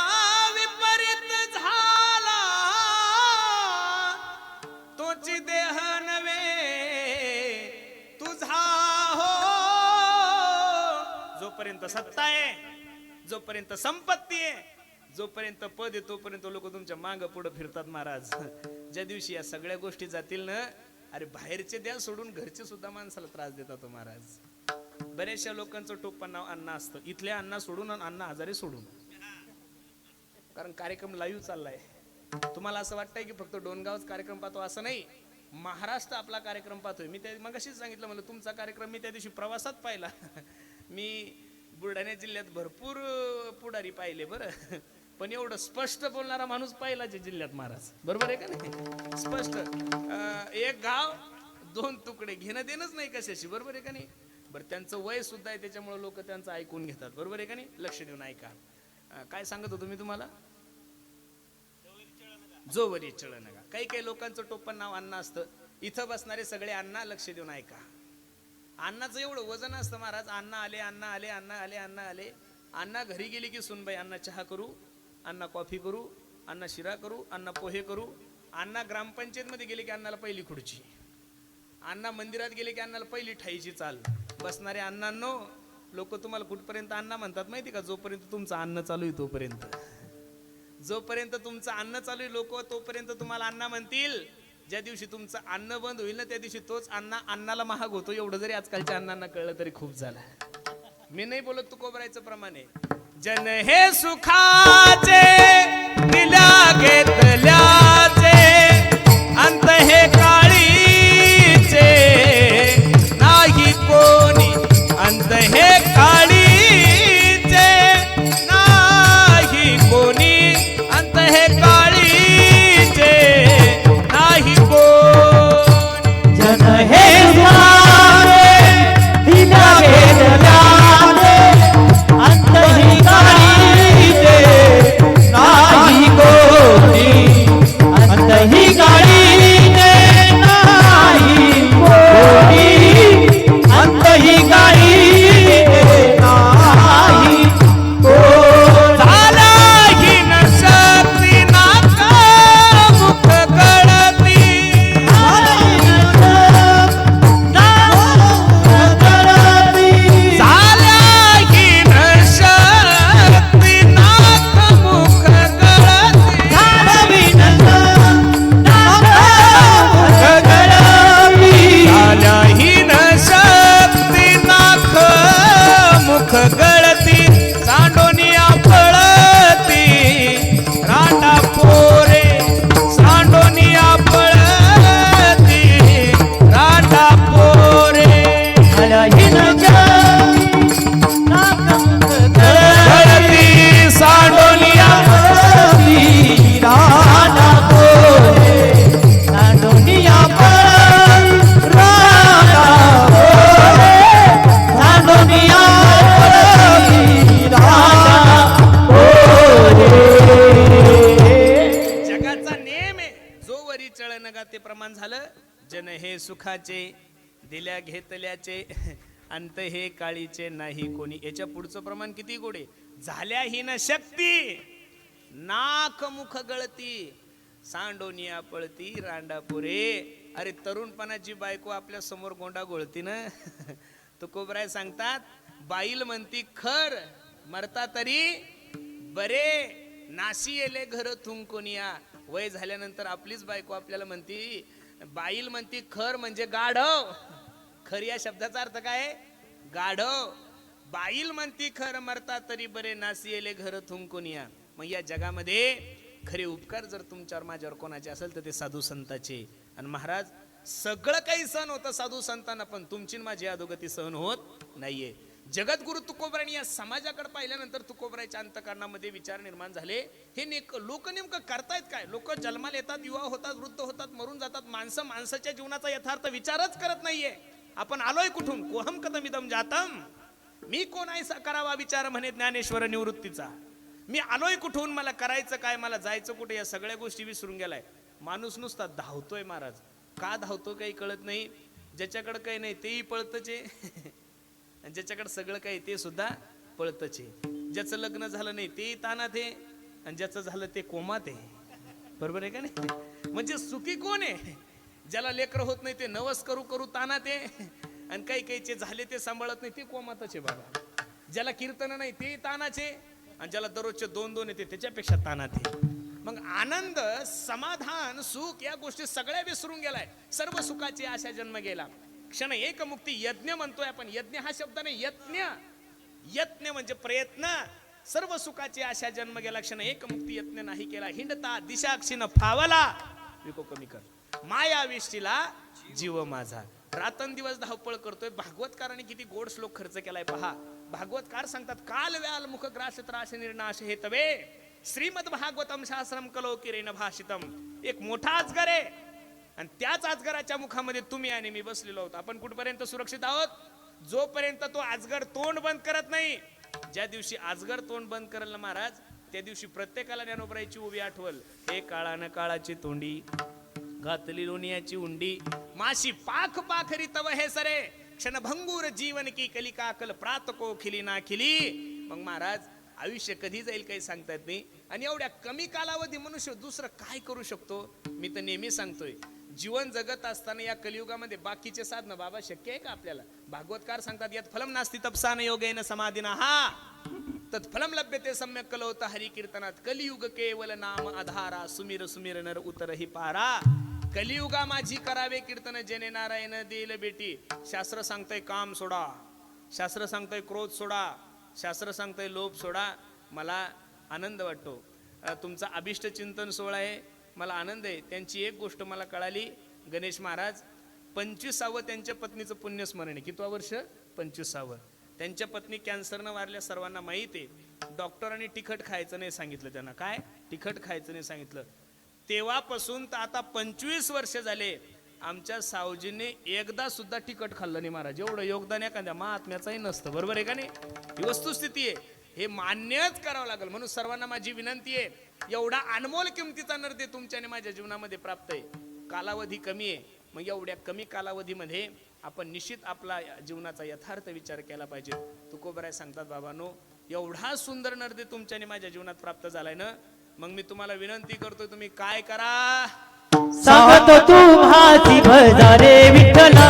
विपरीत झाला तोची देह नवे तुझा हो. जोपर्यंत सत्ता आहे, जोपर्यंत संपत्ती आहे, जोपर्यंत पद आहे, तोपर्यंत लोक तुमच्या माग पुढे फिरतात महाराज. ज्या दिवशी या सगळ्या गोष्टी जातील ना, अरे बाहेरचे द्या सोडून घरचे सुद्धा माणसाला त्रास देतात तो महाराज. बऱ्याचशा लोकांचं टोपण नाव अण्णा असतं. इथल्या अण्णा सोडून आणि अण्णा हजारे सोडून, कारण कार्यक्रम लाईव्ह चाललाय. तुम्हाला असं वाटतंय की फक्त डोनगावच कार्यक्रम पाहतो, असं नाही. महाराष्ट्र आपला कार्यक्रम पाहतोय. मी त्या मगाशीच सांगितलं, मला तुमचा कार्यक्रम मी त्या दिवशी प्रवासात पाहिला. मी बुलढाणा जिल्ह्यात भरपूर पुढारी पाहिले बरं, पण एवढं स्पष्ट बोलणारा माणूस पाहिलाच जिल्ह्यात महाराज. बरोबर आहे का नाही? स्पष्ट. एक गाव 2 तुकडे, घेणं देणंच नाही कशाशी. बरोबर आहे का नाही? बरं, त्यांचं वय सुद्धा आहे, त्याच्यामुळे लोक त्यांचं ऐकून घेतात. बरोबर आहे का नाही? लक्ष देऊन ऐका. काय सांगत होतो मी तुम्हाला? जोवरी चळ नका. काही काही लोकांचं टोपण नाव अण्णा असतं. इथं बसणारे सगळे अण्णा, लक्ष देऊन ऐका. अण्णाचं एवढं वजन असतं महाराज. अण्णा आले, अण्णा आले, अण्णा आले, अण्णा आले. अण्णा घरी गेली की सुनबाई, अण्णा चहा करू, अण्णा कॉफी करू, अण्णा शिरा करू, अण्णा पोहे करू. अण्णा ग्रामपंचायत मध्ये गेले की अण्णाला पहिली खुर्ची, अण्णा मंदिरात गेले की अण्णाला पहिली ठाईची चाल. बसणारे अण्णांनो, लोक तुम्हाला कुठपर्यंत अण्णा म्हणतात माहिती का? जोपर्यंत तुमचं अन्न चालू आहे तोपर्यंत. जोपर्यंत तुमचं अन्न चालू आहे लोक तोपर्यंत तुम्हाला अण्णा म्हणतील. ज्या दिवशी तुमचं अन्न बंद होईल ना त्या दिवशी तोच अण्णाला महाग होतो. एवढं जरी आजकालच्या अण्णांना कळलं तरी खूप झालं. मी नाही बोलत तुकोबरायचं प्रमाणे. जन हे सुखाचे दिल्या घेतल्याचे, अंत हे काळीचे नाही कोणी, अंत हे काळीचे नाही कोणी, अंत हे काळीचे नाही कोणी. जन हे सारे दिल्या घेतल्याचे, अंत ही काळीचे नाही कोणी, अंत ही काळीचे नाही कोणी, अंत ही काळीचे नाही कोणी. झाला ही नशक्ती नाका मुख गळती, झाल्या ही नशक्ती नाक मुख गळती, झाल्या ही नशक्ती नाक मुख गळती, सांडोनिया पळती रांडा पोरे, सांडोनिया पळती रांडा पोरे. गळती सांडोनिया जगाचा नेम आहे. जो वरी चळण गाते प्रमाण झालं. जन हे सुखाचे दिल्या घेतल्याचे, अंत हे काळीचे नाही कोणी. याच्या पुढचं प्रमाण किती गोडे. झाल्या ही न शक्ती नाक मुख गळती, सांडोनिया पळती रांडा पुरे. अरे तरुणपणाची बायको आपल्या समोर गोंडा गोळती ना. तुकोबराय सांगतात, बाईल म्हणती खर मरता तरी बरे, नाशी येले घर थुंकोनिया. वय झाल्यानंतर आपलीच बायको आपल्याला म्हणती, बाईल म्हणती खर म्हणजे गाढव. खर या शब्दाचा अर्थ काय? गाढव. बाईल म्हणती खर मरता तरी बरे, नासी येले घर थुंकोनिया. मग या जगामध्ये खरे उपकार जर तुमच्यावर माझ्यावर कोणाचे असेल तर ते साधू संताचे. आणि महाराज सगळं काही सहन होतं साधू संतांना, पण तुमची माझी अधोगती सहन होत नाहीये. जगद्गुरु तुकोबरायांनी या समाजाकडे पाहिल्यानंतर तुकोबराच्या अंतःकरणामध्ये विचार निर्माण झाले. हे लोक नेमकं करतायत काय? लोक जन्माला येतात, युवा होतात, वृद्ध होतात, मरून जातात. माणसं माणसाच्या जीवनाचा यथार्थ विचारच करत नाहीये. आपण आलोय कुठून? कोहम कथमिदम जातम, मी कोण आहे करावा विचार म्हणे ज्ञानेश्वर निवृत्तीचा. मी आलोय कुठून, मला करायचं काय, मला जायचं कुठे, या सगळ्या गोष्टी विसरून गेलाय. माणूस नुसता धावतोय महाराज. का धावतो काही कळत नाही. ज्याच्याकडे काही नाही तेही पळतच आहे, आणि ज्याच्याकडे सगळं काही ते सुद्धा पळतच आहे. ज्याचं लग्न झालं नाही ते तानात आहे, आणि ज्याचं झालं ते कोमात आहे. बरोबर आहे का नाही? म्हणजे सुखी कोण आहे? ज्याला लेकर होत नाही ते नवस करू करू तानात आहे, आणि काही काहीचे झाले ते सांभाळत नाही ते कोमातच आहे बाबा. ज्याला कीर्तन नाही ते तानाचे, आणि ज्याला दररोजचे 2-2 येते त्याच्यापेक्षा तानात आहे. मग आनंद, समाधान, सुख या गोष्टी सगळ्या विसरून गेलाय. सर्व सुखाची आशा जन्म गेला. क्षण एक मुक्ती यज्ञ म्हणतोय आपण. यज्ञ हा शब्द नाही, यज्ञ. यज्ञ म्हणजे प्रयत्न. सर्व सुखाची आशा जन्म गेला. क्षण एक मुक्ती यज्ञ नाही केला. हिंडता दिशाक्षीन फावला, विको कमी कर माया विष्टीला जीव माझा. रात्रंदिवस धावपळ करतोय. भागवतकारांनी किती गोड श्लोक खर्च केलाय पहा. भागवतकार सांगतात, काल व्याल मुख ग्रास त्रास निर्नाश हे तवे, श्रीमद भागवतम शास्त्रम कलो किरेन भाषितम. एक मोठा अजगर आहे, आणि त्याच अजगराच्या मुखामध्ये तुम्ही आणि मी बसलेलो आहोत. आपण कुठपर्यंत सुरक्षित आहोत? जोपर्यंत तो अजगर तोंड बंद करत नाही. ज्या दिवशी अजगर तोंड बंद करेल ना महाराज, त्या दिवशी प्रत्येकाला ज्ञानोबरायची उभी आठवल. हे काळानं काळाची तोंडी, घातली लोणियाची उंडी, माशी पाख पाखरी तव हे सरे, क्षणभंगूर जीवन की कलिका कल प्रात को खिली ना खिली. मग महाराज आयुष्य कधी जाईल काही सांगता येत नाही. आणि एवढ्या कमी कालावधी मनुष्य दुसरं काय करू शकतो. मी तर नेहमी सांगतोय, जीवन जगत असताना या कलियुगामध्ये बाकीचे साधनं बाबा शक्य आहे का आपल्याला. भागवतकार सांगतात, यात फलम नास्ति तपसान योगेन समाधीना हा तत्फलम लभ्यते सम्यक कलौत हरी कीर्तनात. कलियुग केवल नाम आधारा सुमिर सुमिर नर उतरही पारा. कलियुगा माझी करावे कीर्तन जेने नारायण देईल बेटी. शास्त्र सांगतंय काम सोडा, शास्त्र सांगतंय क्रोध सोडा, शास्त्र सांगतंय लोभ सोडा. मला आनंद वाटतो. तुमचा अभिष्ट चिंतन सोहळा आहे, मला आनंद आहे. त्यांची एक गोष्ट मला कळाली, गणेश महाराज 25वे त्यांच्या पत्नीचं पुण्यस्मरण आहे. कितवा वर्ष? 25वे. त्यांच्या पत्नी कॅन्सरनं वारल्या, सर्वांना माहीत आहे. डॉक्टरांनी तिखट खायचं नाही सांगितलं त्यांना. काय? तिखट खायचं नाही सांगितलं. तेव्हापासून तर आता 25 वर्ष झाले आमच्या सावजीने एकदा सुद्धा तिखट खाल्लं नाही महाराज. एवढं योगदान एखाद्या महात्म्याचंही नसतं, बरोबर आहे का नाही. ही वस्तुस्थिती आहे, हे मान्यच करावं लागेल. म्हणून सर्वांना माझी विनंती आहे, एवढा अनमोल किमतीचा नरदे तुमच्या आणि माझ्या जीवनामध्ये प्राप्त आहे. कालावधी कमी आहे, मग एवढ्या कमी कालावधीमध्ये आपण निश्चित आपला जीवनाचा यथार्थ विचार केला पाहिजे. तुकोबराय सांगतात, बाबांनो एवढा सुंदर नरदे तुमच्या आणि माझ्या जीवनात प्राप्त झालाय ना, मग मी तुम्हाला विनंती करतोय, तुम्ही काय करा. सांगतो तू माझी भजा रे विठ्ठला,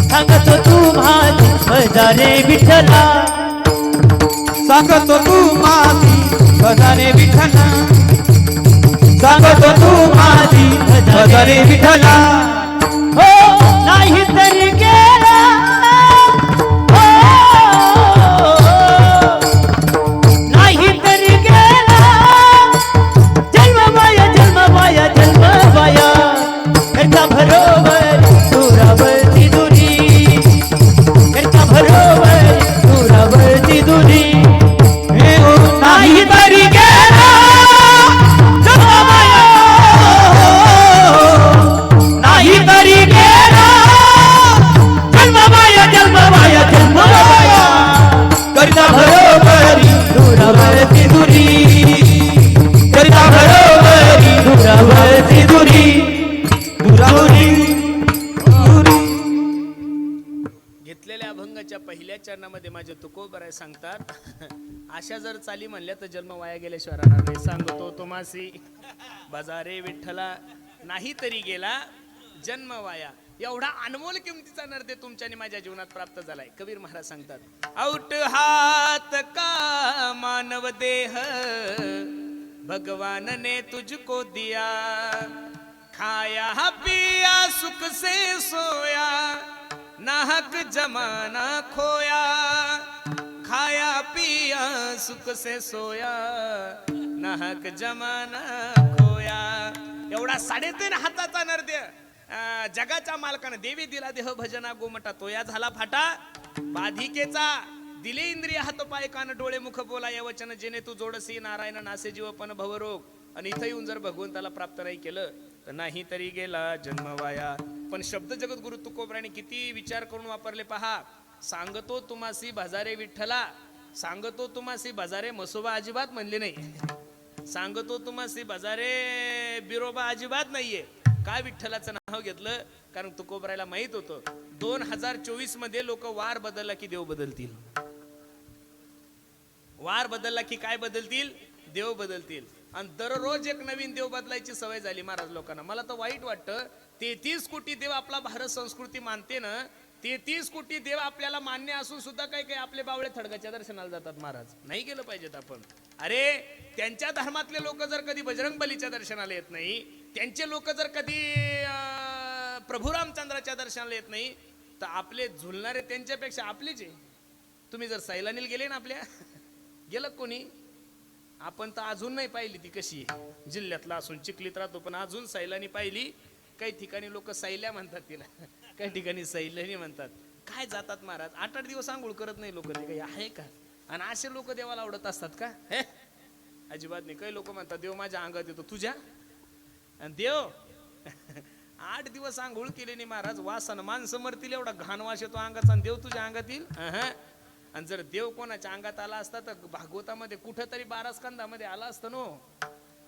सांगतो तू माझी भजा रे विठ्ठला, सांगतो तू माझी भजा रे विठ्ठला, सांगतो तू माझी भजा रे विठ्ठला. हो नाही तरी गेला, हो नाही तरी गेला, जन्ममाया जन्ममाया जन्ममाया, घरचा बरोबर दुरावरती दुरी, घरचा बरोबर दुरावरती दुरी. नाही तरी गेला जन्ममाया, नाही तरी गेला जन्ममाया जन्ममाया जन्ममाया, करता बरोबरी दुरावरती दुरी, करता बरोबरी दुरावरती दुरी, दुरावरी दुरी. घेतलेल्या अभंगाच्या पहिल्या चरणामध्ये माझे तुकोबराय सांगतात, अशा जर चाली म्हणल्या तर जन्म वाया गेल्याशिवाय राहणार नाही. सांगतो तुम्हासी बाजारे विठ्ठला, नाही तरी गेला जन्म वाया. एवढा अनमोल किमतीचा नरदे तुमच्या आणि माझ्या जीवनात प्राप्त झालाय. कबीर महाराज सांगतात, औट हात का मानव देह भगवान ने तुझको दिया, खाया पिया सुख से सोया, नाहक जमाना खोया, खाया पिया सुख से सोया, नाहक जमाना खोया. एवढा 3.5 हाताचा नरदे जगाच्या मालकानं देवी दिला देह भजना गोमटा, तो या झाला फाटा. बाधिकेचा दिले इंद्रिय हात पाय कान डोळे मुख बोला, या वचन जेणे तू जोडसी नारायण नासे जीवपण भवरोग. आणि इथं येऊन जर भगवंताला प्राप्त नाही केलं तर नाही तरी गेला जन्म वाया. पण शब्द जगत गुरु तुकोबराने किती विचार करून वापरले पहा. सांगतो तुम्हासी भजारे विठ्ठला, सांगतो तुम्हासी भजारे मसोबा अजिबात म्हणले नाही, सांगतो तुम्हासी भजारे बिरोबा अजिबात नाहीये. काय विठ्ठलाचं नाव घेतलं? कारण तुकोबरायला माहित होतं 2024 मध्ये लोक वार बदलला की देव बदलतील, वार बदलला की काय बदलतील? देव बदलतील. आणि दररोज एक नवीन देव बदलायची सवय झाली महाराज लोकांना. मला तर वाईट वाटतं, 33 कोटी देव आपला भारत संस्कृती मानते ना, 33 कोटी देव आपल्याला मान्य असून सुद्धा काही काही आपले बावळे थडगाच्या दर्शनाला जातात. महाराज नाही गेलं पाहिजेत आपण. अरे त्यांच्या धर्मातले लोक जर कधी बजरंग बलीच्या दर्शनाला येत नाही, त्यांचे लोक जर कधी प्रभू रामचंद्राच्या दर्शनाला येत नाही, तर आपले झुलणारे त्यांच्यापेक्षा आपलेच आहे. तुम्ही जर सैलानील गेले ना आपल्या, गेलं कोणी? आपण तर अजून नाही पाहिली ती कशी आहे. जिल्ह्यातला असून चिखलीत राहतो पण अजून सैलानी पाहिली. काही ठिकाणी लोक सैल्या म्हणतात तिला, काही ठिकाणी सैलानी म्हणतात. काय जातात महाराज, 8-8 दिवस आंघोळ करत नाही लोक, ते काही आहे का? आणि असे लोक देवाला आवडत असतात का? हे अजिबात नाही. काही लोक म्हणतात देव माझ्या अंगात येतो. तुझ्या? आणि देव 8 दिवस आंघोळ केले नाही महाराज, वासानं माणसं मरतील, एवढा घाण वास येतो अंगाचा, आणि देव तुझ्या अंगात येईल? आणि जर देव कोणाच्या अंगात आला असता तर भागवतामध्ये कुठंतरी 12 स्कंदामध्ये आला असतं नो.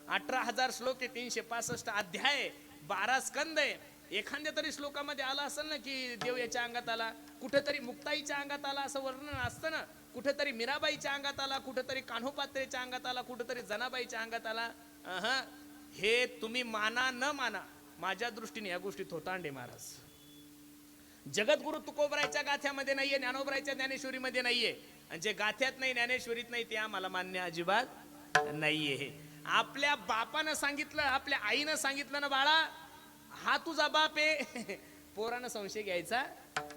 18,000 श्लोक आहे, 365 अध्याय, 12 स्कंद आहे. एखाद्या तरी श्लोकामध्ये आला असेल ना की देव याच्या अंगात आला, कुठेतरी मुक्ताईच्या अंगात आला असं वर्णन असतं ना, कुठेतरी मीराबाईच्या अंगात आला, कुठेतरी कान्होपात्रेच्या अंगात आला, कुठेतरी जनाबाईच्या अंगात आला. हे तुम्ही माना न माना, माझ्या दृष्टीने या गोष्टी थोतांडे महाराज. जगद्गुरु तुकोबरायच्या गाथ्यामध्ये नाहीये, ज्ञानोबरायच्या ज्ञानेश्वरीमध्ये नाहीये, आणि जे गाथ्यात नाही ज्ञानेश्वरीत नाही ते आम्हाला मान्य अजिबात नाहीये. आपल्या बापानं सांगितलं, आपल्या आईनं सांगितलं ना बाळा हा तुझा बाप आहे, पोरानं संशय घ्यायचा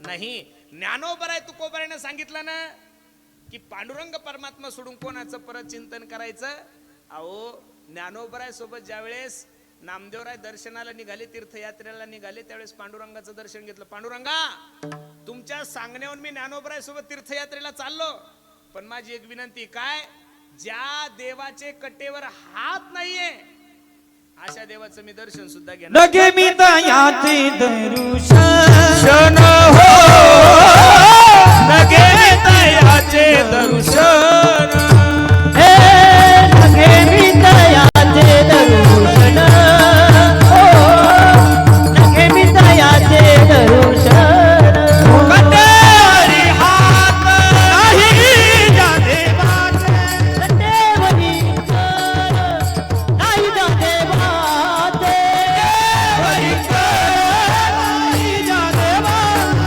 नाही. ज्ञानोबराय तुकोबरायनं सांगितलं ना की पांडुरंग परमात्मा सोडून कोणाचं परत चिंतन करायचं. अहो ज्ञानोबराय सोबत ज्यावेळेस नामदेवराय दर्शनाला निघाले, तीर्थयात्रेला निघाले, त्यावेळेस पांडुरंगाचं दर्शन घेतलं. पांडुरंगा तुमच्या सांगण्यावरून मी ज्ञानोबराय सोबत तीर्थयात्रेला चाललो, पण माझी एक विनंती, काय ज्या देवाचे कटेवर हात नाहीये अशा देवाचं मी दर्शन सुद्धा घेणार. लगे मी दयाचे दर्शन हो, लगे मी दयाचे दर्शन, हे लगे मी दयाचे दर्शन, हो लगे मी दयाचे दर्शन. कटेवरी हात नाही ज्या देवाचे, कटेवरी कर नाही जा देवाचे, कटेवरी कर नाही ज्या देवाचे,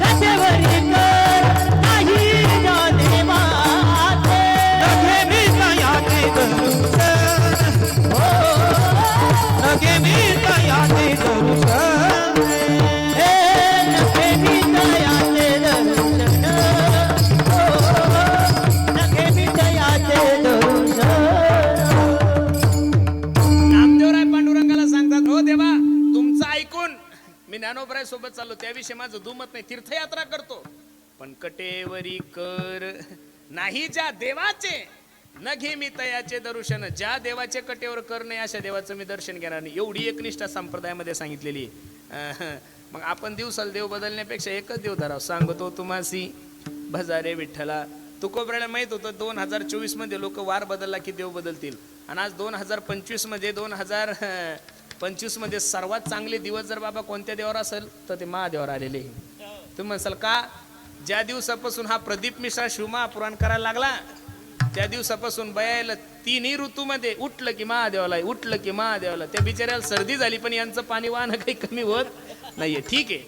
कटेवरी कर नाही जा देवाचे. लगे मी दयाचे दर्शन, हो लगे मी दयाचे दर्शन, हे लगे मी दयाचे दर्शन, हो लगे मी दयाचे दर्शन. नामदेवराय पांडुरंगाला सांगतात, हो देवा तुमचं ऐकून मी ज्ञानोबराय सोबत चाललो, त्याविषयी माझं दुमत नाही, तीर्थयात्रा करतो, पण कटेवरी कर नाही ज्या देवाचे, न घे मी तयाचे दर्शन. ज्या देवाचे कटेवर कर नाही अशा देवाचं मी दर्शन घेणार नाही. एवढी एकनिष्ठा संप्रदायामध्ये सांगितलेली. मग आपण दिवसाला देव बदलण्यापेक्षा एकच देव धराव. सांगतो तुम्हासी भजारे विठ्ठला. तुकोबरायला माहित होतं 2024 मध्ये लोक वार बदलला की देव बदलतील, आणि आज 2025 मध्ये 2025 मध्ये सर्वात चांगले दिवस जर बाबा कोणत्या देवावर असेल तर ते महादेवावर आलेले. तुम्ही म्हणसाल का, ज्या दिवसापासून हा प्रदीप मिश्रा शिवमहापुराण करायला लागला त्या दिवसापासून बयायला तिन्ही ऋतूमध्ये उठलं की महादेवाला, उठलं की महादेवाला. त्या बिचाऱ्याला सर्दी झाली पण यांचं पाणी वाहन काही कमी होत नाहीये. ठीक आहे,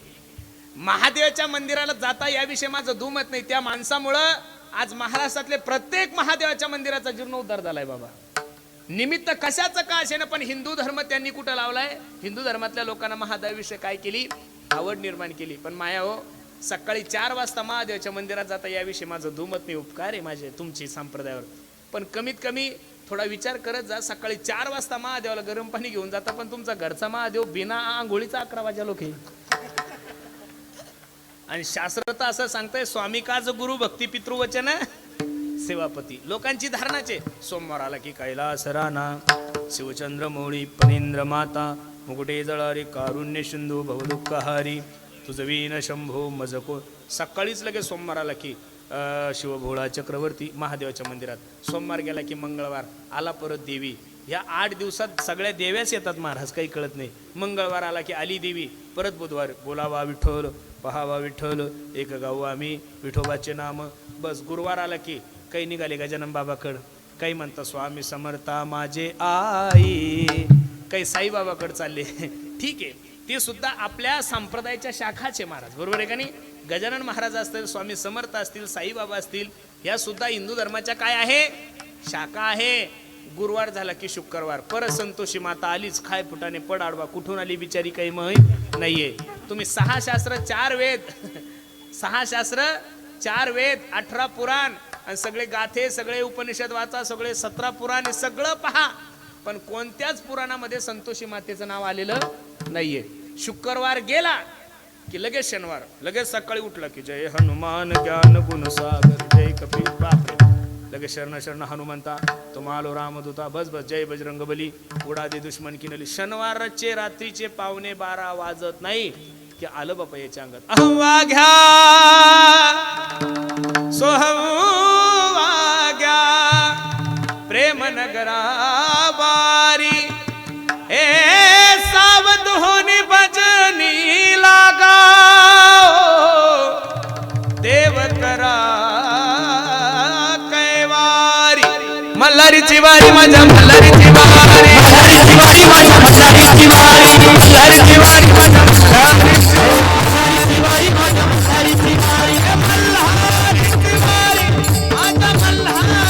महादेवाच्या मंदिराला जाता याविषयी माझं दुमत नाही. त्या माणसामुळं आज महाराष्ट्रातले प्रत्येक महादेवाच्या मंदिराचा जीर्णोद्धार झालाय बाबा. निमित्त कशाचं का असे ना, पण हिंदू धर्म त्यांनी कुठं लावलाय. हिंदू धर्मातल्या लोकांना महादेवाविषयी काय केली, आवड निर्माण केली. पण माया हो, सकाळी 4 वाजता महादेवाच्या मंदिरात जाता याविषयी माझं दुमत नाही. उपकार आहे माझे तुमची संप्रदायावर, पण कमीत कमी थोडा विचार करत जा. सकाळी 4 वाजता महादेवाला गरम पाणी घेऊन जाता, पण तुमचा घरचा महादेव बिना आंघोळीचा 11 वाजा लोक आहे. आणि शास्त्र तर असं सांगतंय, स्वामी काज गुरु भक्ती पितृवचन सेवापती. लोकांची धारणाचे सोमवार आला की कैलास राणा, शिवचंद्र मोळी पनींद्र माता, मुकुटे जळारी कारुण्य सिंधू भवदुःखहारी, तुझवीन शंभो मजको. सकाळीच लगेच सोमवार आला की शिवभोळा चक्रवर्ती महादेवाच्या मंदिरात. सोमवार गेला की मंगळवार आला परत देवी. या 8 दिवसात सगळ्या देव्याच येतात महाराज, काही कळत नाही. मंगळवार आला की आली देवी, परत बुधवार बोलावा विठ्ठल पहावा विठ्ठल, एक गाऊ आम्ही विठोबाचे नाम. बस गुरुवार आला की काही निघाले गजानन बाबाकड, काही म्हणतात स्वामी समर्था माझे आई, काही साईबाबाकडे चालले. ठीक आहे, ते सुद्धा आपल्या संप्रदायाच्या शाखाचे महाराज, बरोबर आहे का नाही. गजानन महाराज असतील, स्वामी समर्थ असतील, साईबाबा असतील, या सुद्धा हिंदू धर्माच्या काय आहे, शाखा आहे. गुरुवार झाला की शुक्रवार परत संतोषी माता आलीच, खाय फुटाने पड आडवा. कुठून आली बिचारी काही माहीत नाहीये. तुम्ही 6 शास्त्र 4 वेद 6 शास्त्र 4 वेद 18 पुराण आणि सगळे गाथे, सगळे उपनिषद वाचा, सगळे 17 पुराण सगळं पहा, पण कोणत्याच पुराणामध्ये संतोषी मातेचं नाव आलेलं नाहीये. शुक्रवार गेला की लगेच शनिवार, लगेच सकाळी उठला की जय हनुमान ज्ञान गुण सागर जय कपील. बापरे, लगेच शरण शरण हनुमंता तुम्हालो रामदूता. बस बस जय बजरंग बली, उडा दे दुश्मन की नली. शनिवारचे रात्रीचे 11:15 वाजत नाही की आलं बापा याच्या अंगात अहवा घ्या सोहवा घ्या प्रेम नगरा बारी, हे सावध होनी बज मल्हारीची वारी माझ्या मल्हारीची वारी मल्हारीची वारी माझ्या मल्हारीची वारी मल्हारीची वारी माझ्या मल्हारीची वारी माझ्या मल्हारीची वारी मल्हारीची वारी माझ्या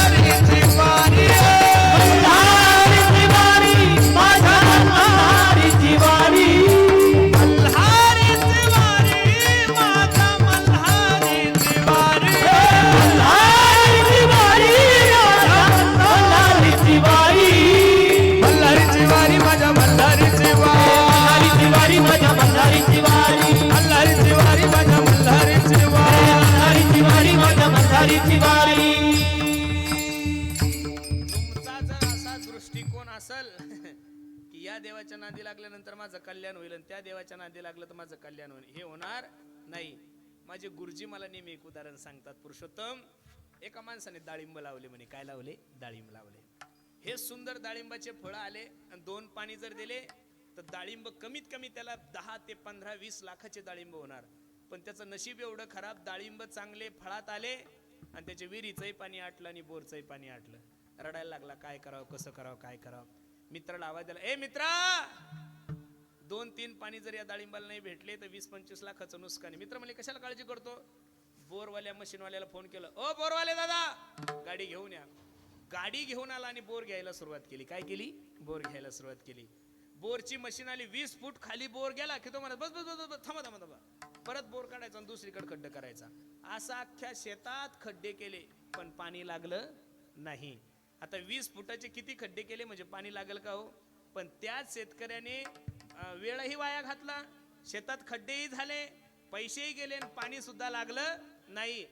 मल्हारीची वारी मल्हारीची वारी माझ्या मल्हारीची वारी मल्हारीची वारी माझ्या मल्हारीची वारी मल्हारीची वारी मल्हारीची वारी मल्हारीची वारी माझ्या मल्हारीची वारी मल्हारीची वारी माझ्या मल्हारीची वारी मल्हारीची वारी माझ्या मल्हारीची वारी मल्हारीची वारी माझ्या मल्हारीची वारी तुमचा जर असा दृष्टिकोन असेल की या देवाच्या नादी लागल्यानंतर माझं कल्याण होईल आणि त्या देवाच्या नादी लागलं तर माझं कल्याण होईल, हे होणार नाही. माझे गुरुजी मला नेहमी एक उदाहरण सांगतात, पुरुषोत्तम एका माणसाने डाळिंब लावले म्हणे. काय लावले? डाळिंब लावले. हे सुंदर डाळिंबाचे फळं आले आणि 2 पाणी जर दिले तर डाळिंब कमीत कमी त्याला 10 ते 15 20 लाखाचे डाळिंब होणार. पण त्याचं नशीब एवढं खराब, डाळिंब चांगले फळात आले आणि त्याच्या विहिरीचंही पाणी आटलं आणि बोरचंही पाणी आटलं. रडायला लागला, काय करावं, कसं करावं, काय करावं. मित्राला आवाज दिला, ए मित्रा, 2-3 पाणी जर या डाळिंबाला नाही भेटले तर 20-25 लाखाचं नुकसान आहे. मित्र म्हणले, कशाला काळजी करतो? बोरवाल्या मशीनवाल्याला फोन केला, ओ बोरवाले दादा, गाडी घेऊन या. गाडी घेऊन आला आणि बोर घ्यायला सुरुवात केली. काय केली? बोर घ्यायला सुरुवात केली. बोरची मशीन आली, 20 फूट खाली बोर गेला की तो म्हणत, बस बस बस बस, थांबा थांबा थांबा, परत बोर काढायचा आणि दुसरीकडे खड्डे करायचा. असा अख्ख्या शेतात खड्डे केले पण पाणी लागलं नाही. आता 20 फुटाचे किती खड्डे केले म्हणजे पाणी लागेल का हो? पण त्याच शेतकऱ्याने वेळही वाया घातला, शेतात खड्डेही झाले, पैसेही गेले आणि पाणी सुद्धा लागलं नाही.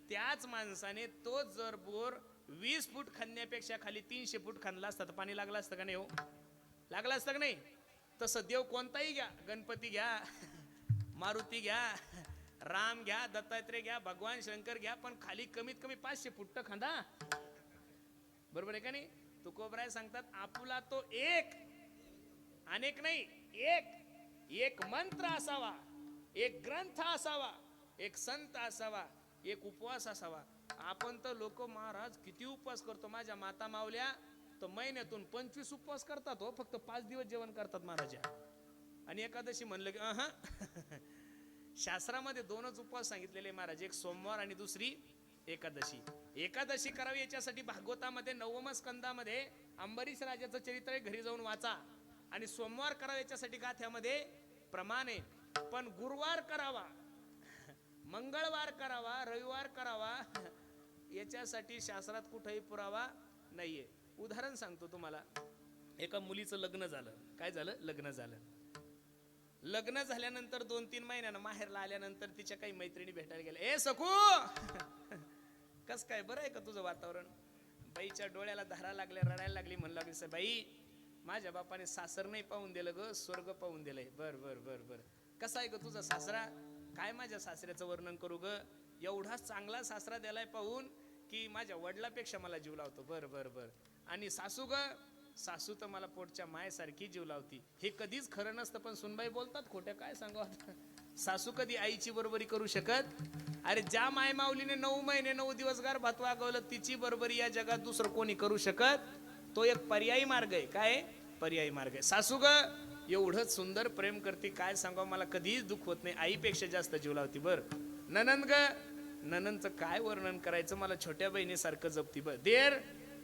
त्याच माणसाने तो जर बोर 20 फूट खणण्यापेक्षा खाली 300 फूट खणला असता तर पाणी लागलं असतं का नाही हो? लागलं असतं का नाही? तसं देव कोणताही घ्या, गणपती घ्या, मारुती घ्या, राम घ्या, दत्तात्रय घ्या, भगवान शंकर घ्या, पण खाली कमीत कमी 500 फूट खंदा. बरोबर आहे का नाही? तुकोबराय सांगतात, आपुला तो एक, अनेक नाही, एक मंत्र असावा, एक ग्रंथ असावा, एक संत असावा, एक उपवास असावा. आपण तर लोक महाराज किती उपवास करतो. माझ्या माता मावल्या तर महिन्यातून 25 उपवास करतात हो, फक्त 5 दिवस जेवण करतात महाराजा. आणि एकादशी म्हणलं की शास्त्रामध्ये 2च उपवास सांगितलेले महाराज, एक सोमवार आणि दुसरी एकादशी. एकादशी करावी याच्यासाठी भागवतामध्ये 9व्या स्कंदामध्ये अंबरीश राजाचं चरित्र घरी जाऊन वाचा. आणि सोमवार करावा याच्यासाठी गाथ्यामध्ये प्रमाण आहे. पण गुरुवार करावा, मंगळवार करावा, रविवार करावा याच्यासाठी शास्त्रात कुठेही पुरावा नाहीये. उदाहरण सांगतो तुम्हाला. एका मुलीचं लग्न झालं. काय झालं? लग्न झालं. लग्न झाल्यानंतर 2-3 महिन्यानं माहेरला आल्यानंतर तिच्या काही मैत्रिणी भेटायला गेल्या. ए सखू, कस काय, बरं आहे का तुझं वातावरण? बाईच्या डोळ्याला धारा लागल्या, रडायला लागली. म्हणू लागली, बाई माझ्या बापाने सासर नाही पाहून दिलं ग, स्वर्ग पाहून दिलंय. बर बर बर बर, कसा आहे ग तुझा सासरा? काय माझ्या सासऱ्याचं वर्णन करू ग, एवढा चांगला सासरा द्यायला पाहून की माझ्या वडिलापेक्षा मला जीव लावतो. बर बर बर. आणि सासू ग, सासू तर मला पोटच्या मायेसारखी जीव लावती. हे कधीच खरं नसतं, पण सुनबाई बोलतात खोट्या. काय सांगू, सासू कधी आईची बरोबरी करू शकत? अरे ज्या माय माऊलीने 9 महिने 9 दिवस गर्भात वागवलं तिची बरोबरी या जगात दुसरं कोणी करू शकत? तो एक पर्यायी मार्ग आहे. काय पर्यायी मार्ग आहे? सासू ग एवढंच सुंदर प्रेम करते, काय सांगावं, मला कधीच दुःख होत नाही, आईपेक्षा जास्त जीव लावती. बर. ननंद ग, ननंदचं काय वर्णन करायचं, मला छोट्या बहिणीसारखं जपती. बर.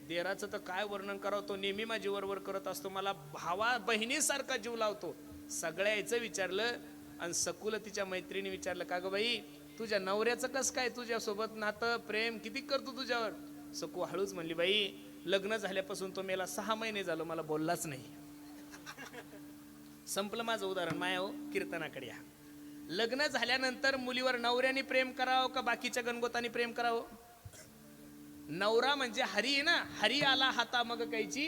देराचं तर काय वर्णन करावं, तो नेहमी माझी वरवर करत असतो, मला भावा बहिणीसारखा जीव लावतो. सगळ्याचं विचारलं आणि सकुला तिच्या मैत्रिणी विचारलं, का ग बाई तुझ्या नवऱ्याचं कस काय, तुझ्यासोबत नातं प्रेम किती करतो तुझ्यावर? सकू हळूच म्हणली, बाई लग्न झाल्यापासून तो मेला 6 महिने झालं, मला बोललाच नाही. संपलं माझं उदाहरण. माया हो, कीर्तनाकडे या. लग्न झाल्यानंतर मुलीवर नवऱ्याने प्रेम करावं का बाकीच्या गणगोतानी प्रेम करावं? नवरा म्हणजे हरी आहे ना, हरी आला हाता मग कायची,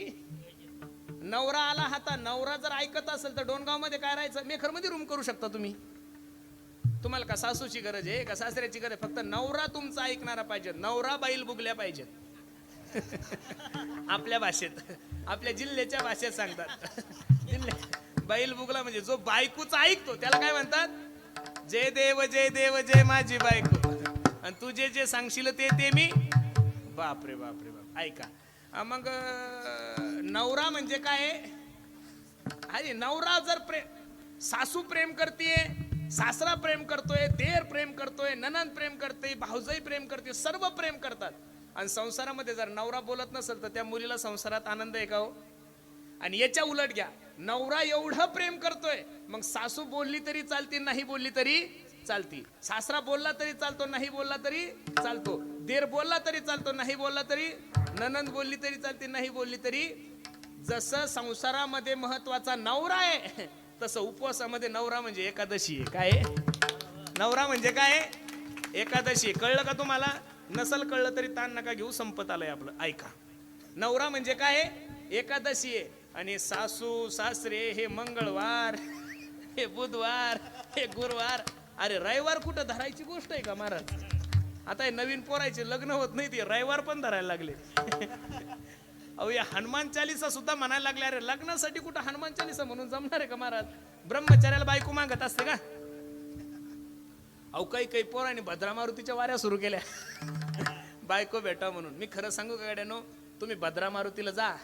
नवरा आला हाता. नवरा जर ऐकत असेल तर डोनगाव मध्ये काय राहायचं, मेखर मध्ये रूम करू शकता तुम्ही. तुम्हाला का सासूची गरज आहे का सासऱ्याची गरज आहे? फक्त नवरा तुमचा ऐकणारा पाहिजे. नवरा बैल बुगल्या पाहिजेत. आपल्या भाषेत, आपल्या जिल्ह्याच्या भाषेत सांगतात. बैल बुगला म्हणजे जो बायकोच ऐकतो त्याला काय म्हणतात? जय देव जय देव जय माझी बायको, आणि तू जे जे सांगशील ते मी. बापरे बापरे बाप. ऐका, मग नवरा म्हणजे काय? अरे नवरा जर सासू प्रेम करते, सासरा प्रेम करतोय, देर प्रेम करतोय, ननंद प्रेम करते, भाऊजाई प्रेम करते, सर्व प्रेम करतात. आणि संसारामध्ये जर नवरा बोलत नसेल तर त्या मुलीला संसारात आनंद आहे का हो? आणि याच्या उलट घ्या, नवरा एवढं प्रेम करतोय, मग सासू बोलली तरी चालती, नाही बोलली तरी चालती, सासरा बोलला तरी चालतो, नाही बोलला तरी चालतो, देर बोलला तरी चालतो, नाही बोलला तरी, ननंद बोलली तरी चालते, नाही बोलली तरी. जसं संसारामध्ये महत्वाचा नवरा आहे तसं उपवासामध्ये नवरा म्हणजे एकादशी आहे. काय नवरा म्हणजे काय? एकादशी. कळलं का तुम्हाला? नसल कळलं तरी ताण नका घेऊ, संपत आलंय आपलं. ऐका, नवरा म्हणजे काय? एकादशी आहे. आणि सासू सासरे हे मंगळवार, हे बुधवार, हे गुरुवार. अरे रविवार कुठं धरायची गोष्ट आहे का महाराज? आता हे नवीन पोरायचे लग्न होत नाही, ते रविवार पण धरायला लागले. अहो या हनुमान चालीसा सुद्धा म्हणायला लागले. अरे लग्नासाठी कुठं हनुमान चालीसा म्हणून जमणार आहे का महाराज? ब्रह्मचार्याला बायको मागत असते का? अहो काही पोरांनी भद्रा मारुतीच्या वाऱ्या सुरू केल्या बायको भेटा म्हणून. मी खरं सांगू का गाड्यानो, तुम्ही भद्रा मारुतीला जा,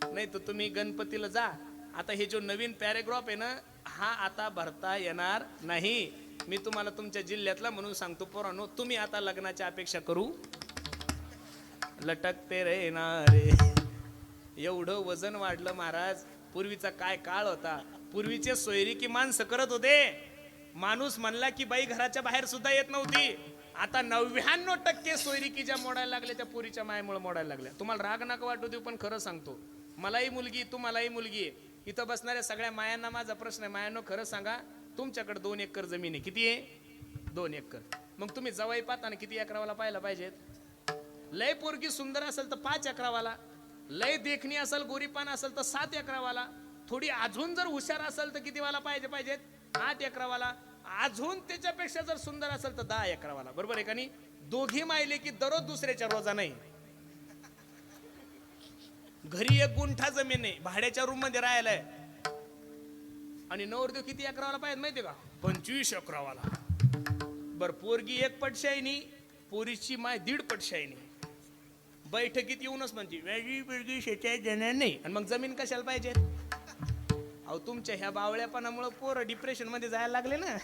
नाही तर तुम्ही गणपतीला जा. आता हे जो नवीन पॅरेग्राफ आहे ना, हा आता भरता येणार नाही. मी तुम्हाला तुमच्या जिल्ह्यातला म्हणून सांगतो पोरांनो, तुम्ही आता लग्नाची अपेक्षा करू लटकते रे नारे. एवढं वजन वाढलं महाराज. पूर्वीचा काय काळ होता. पूर्वीचे सोयरीकी माणसं करत होते. माणूस म्हणला की बाई घराच्या बाहेर सुद्धा येत नव्हती. आता 99% सोयरीकी ज्या मोडायला लागल्या त्या पुरीच्या मायेमुळे मोडायला लागल्या. तुम्हाला राग नका वाटू देऊ, पण खरं सांगतो, मलाही मुलगी, तुम्हालाही मुलगी आहे. इथं बसणाऱ्या सगळ्या मायांना माझा प्रश्न आहे, मायांनो खरं सांगा, तुमच्याकडे 2 एकर जमीन आहे. किती आहे? 2 एकर. मग तुम्ही जवाई पाहताना किती एकरावाला पाहायला पाहिजेत? लय पोरगी सुंदर असेल तर 5 एकरावाला, लय देखणी असेल, गोरीपान असेल तर 7 एकरावाला, थोडी अजून जर हुशार असेल तर किती वाला पाहिजेत? 8 एकरावाला. अजून त्याच्यापेक्षा जर सुंदर असेल तर 10 एकरावाला. बरोबर आहे का नाही? दोघी मायले की दररोज दुसऱ्याच्या रोजा नाही. घरी 1 गुंठा जमीन आहे, भाड्याच्या रूम मध्ये राहायलाय, आणि नवरदेव किती एकरावाला पाहिजे माहितीये का? 25 एकरावाला. बर पोरगी 1 पटशाईनी, पोरीची माय 1.5 पटशाईनी. बैठकीत येऊनच म्हणते वेगळी वेगळी शेती देणार नाही. आणि मग जमीन कशाला पाहिजे? अहो तुमच्या ह्या बावळ्यापणामुळे पोरं डिप्रेशन मध्ये जायला लागले ना.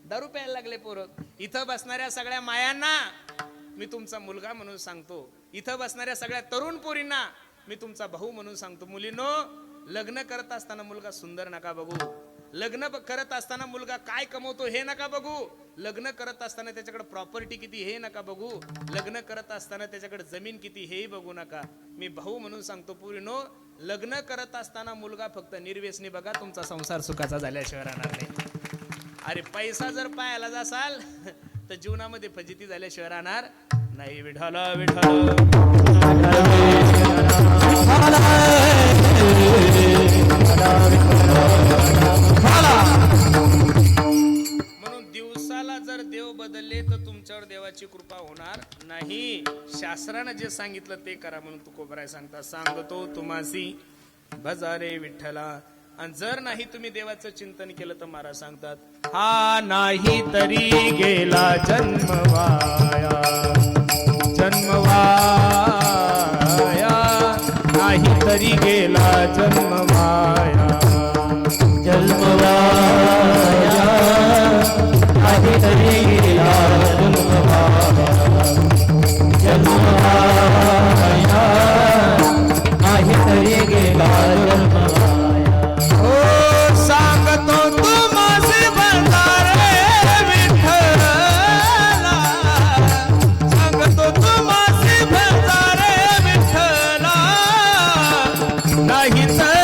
दारू प्यायला लागले पोरं. इथं बसणाऱ्या सगळ्या मायांना मी तुमचा मुलगा म्हणून सांगतो. इथं बसणाऱ्या सगळ्या तरुण पोरींना मी तुमचा भाऊ म्हणून सांगतो. मुलींनो, लग्न करत असताना मुलगा सुंदर नका बघू. लग्न करत असताना मुलगा काय कमवतो हे नका बघू. लग्न करत असताना त्याच्याकडे प्रॉपर्टी किती हे नका बघू. लग्न करत असताना त्याच्याकडे जमीन किती हेही बघू नका. मी भाऊ म्हणून सांगतो पोरींनो, लग्न करत असताना मुलगा फक्त निर्व्यसनी बघा, तुमचा संसार सुखाचा झाल्याशिवाय राहणार नाही. अरे पैसा जर पाहायला जासाल तर जीवनामध्ये फजिती झाल्याशिवाय राहणार नाही. विठ्ठल विठ्ठल. म्हणून दिवसाला जर देव बदलले तर तुमच्यावर देवाची कृपा होणार नाही. शास्त्रानं जे सांगितलं ते करा म्हणून तुकोबराय सांगता. सांगतो तुम्हासी भजारे विठ्ठला. आणि जर नाही तुम्ही देवाचं चिंतन केलं तर महाराज सांगतात, हा नाही तरी गेला जन्म वाया, जन्म वाया, नाही तरी गेला जन्म वाया, जन्म वाया, नाही तरी गेला जन्म वाया, जन्म वाया, नाही तरी गेला जन्म वाया. सांगतो तुम्हासी भजारे विठ्ठला, सांगतो तुम्हासी भजारे विठ्ठला, नाही तर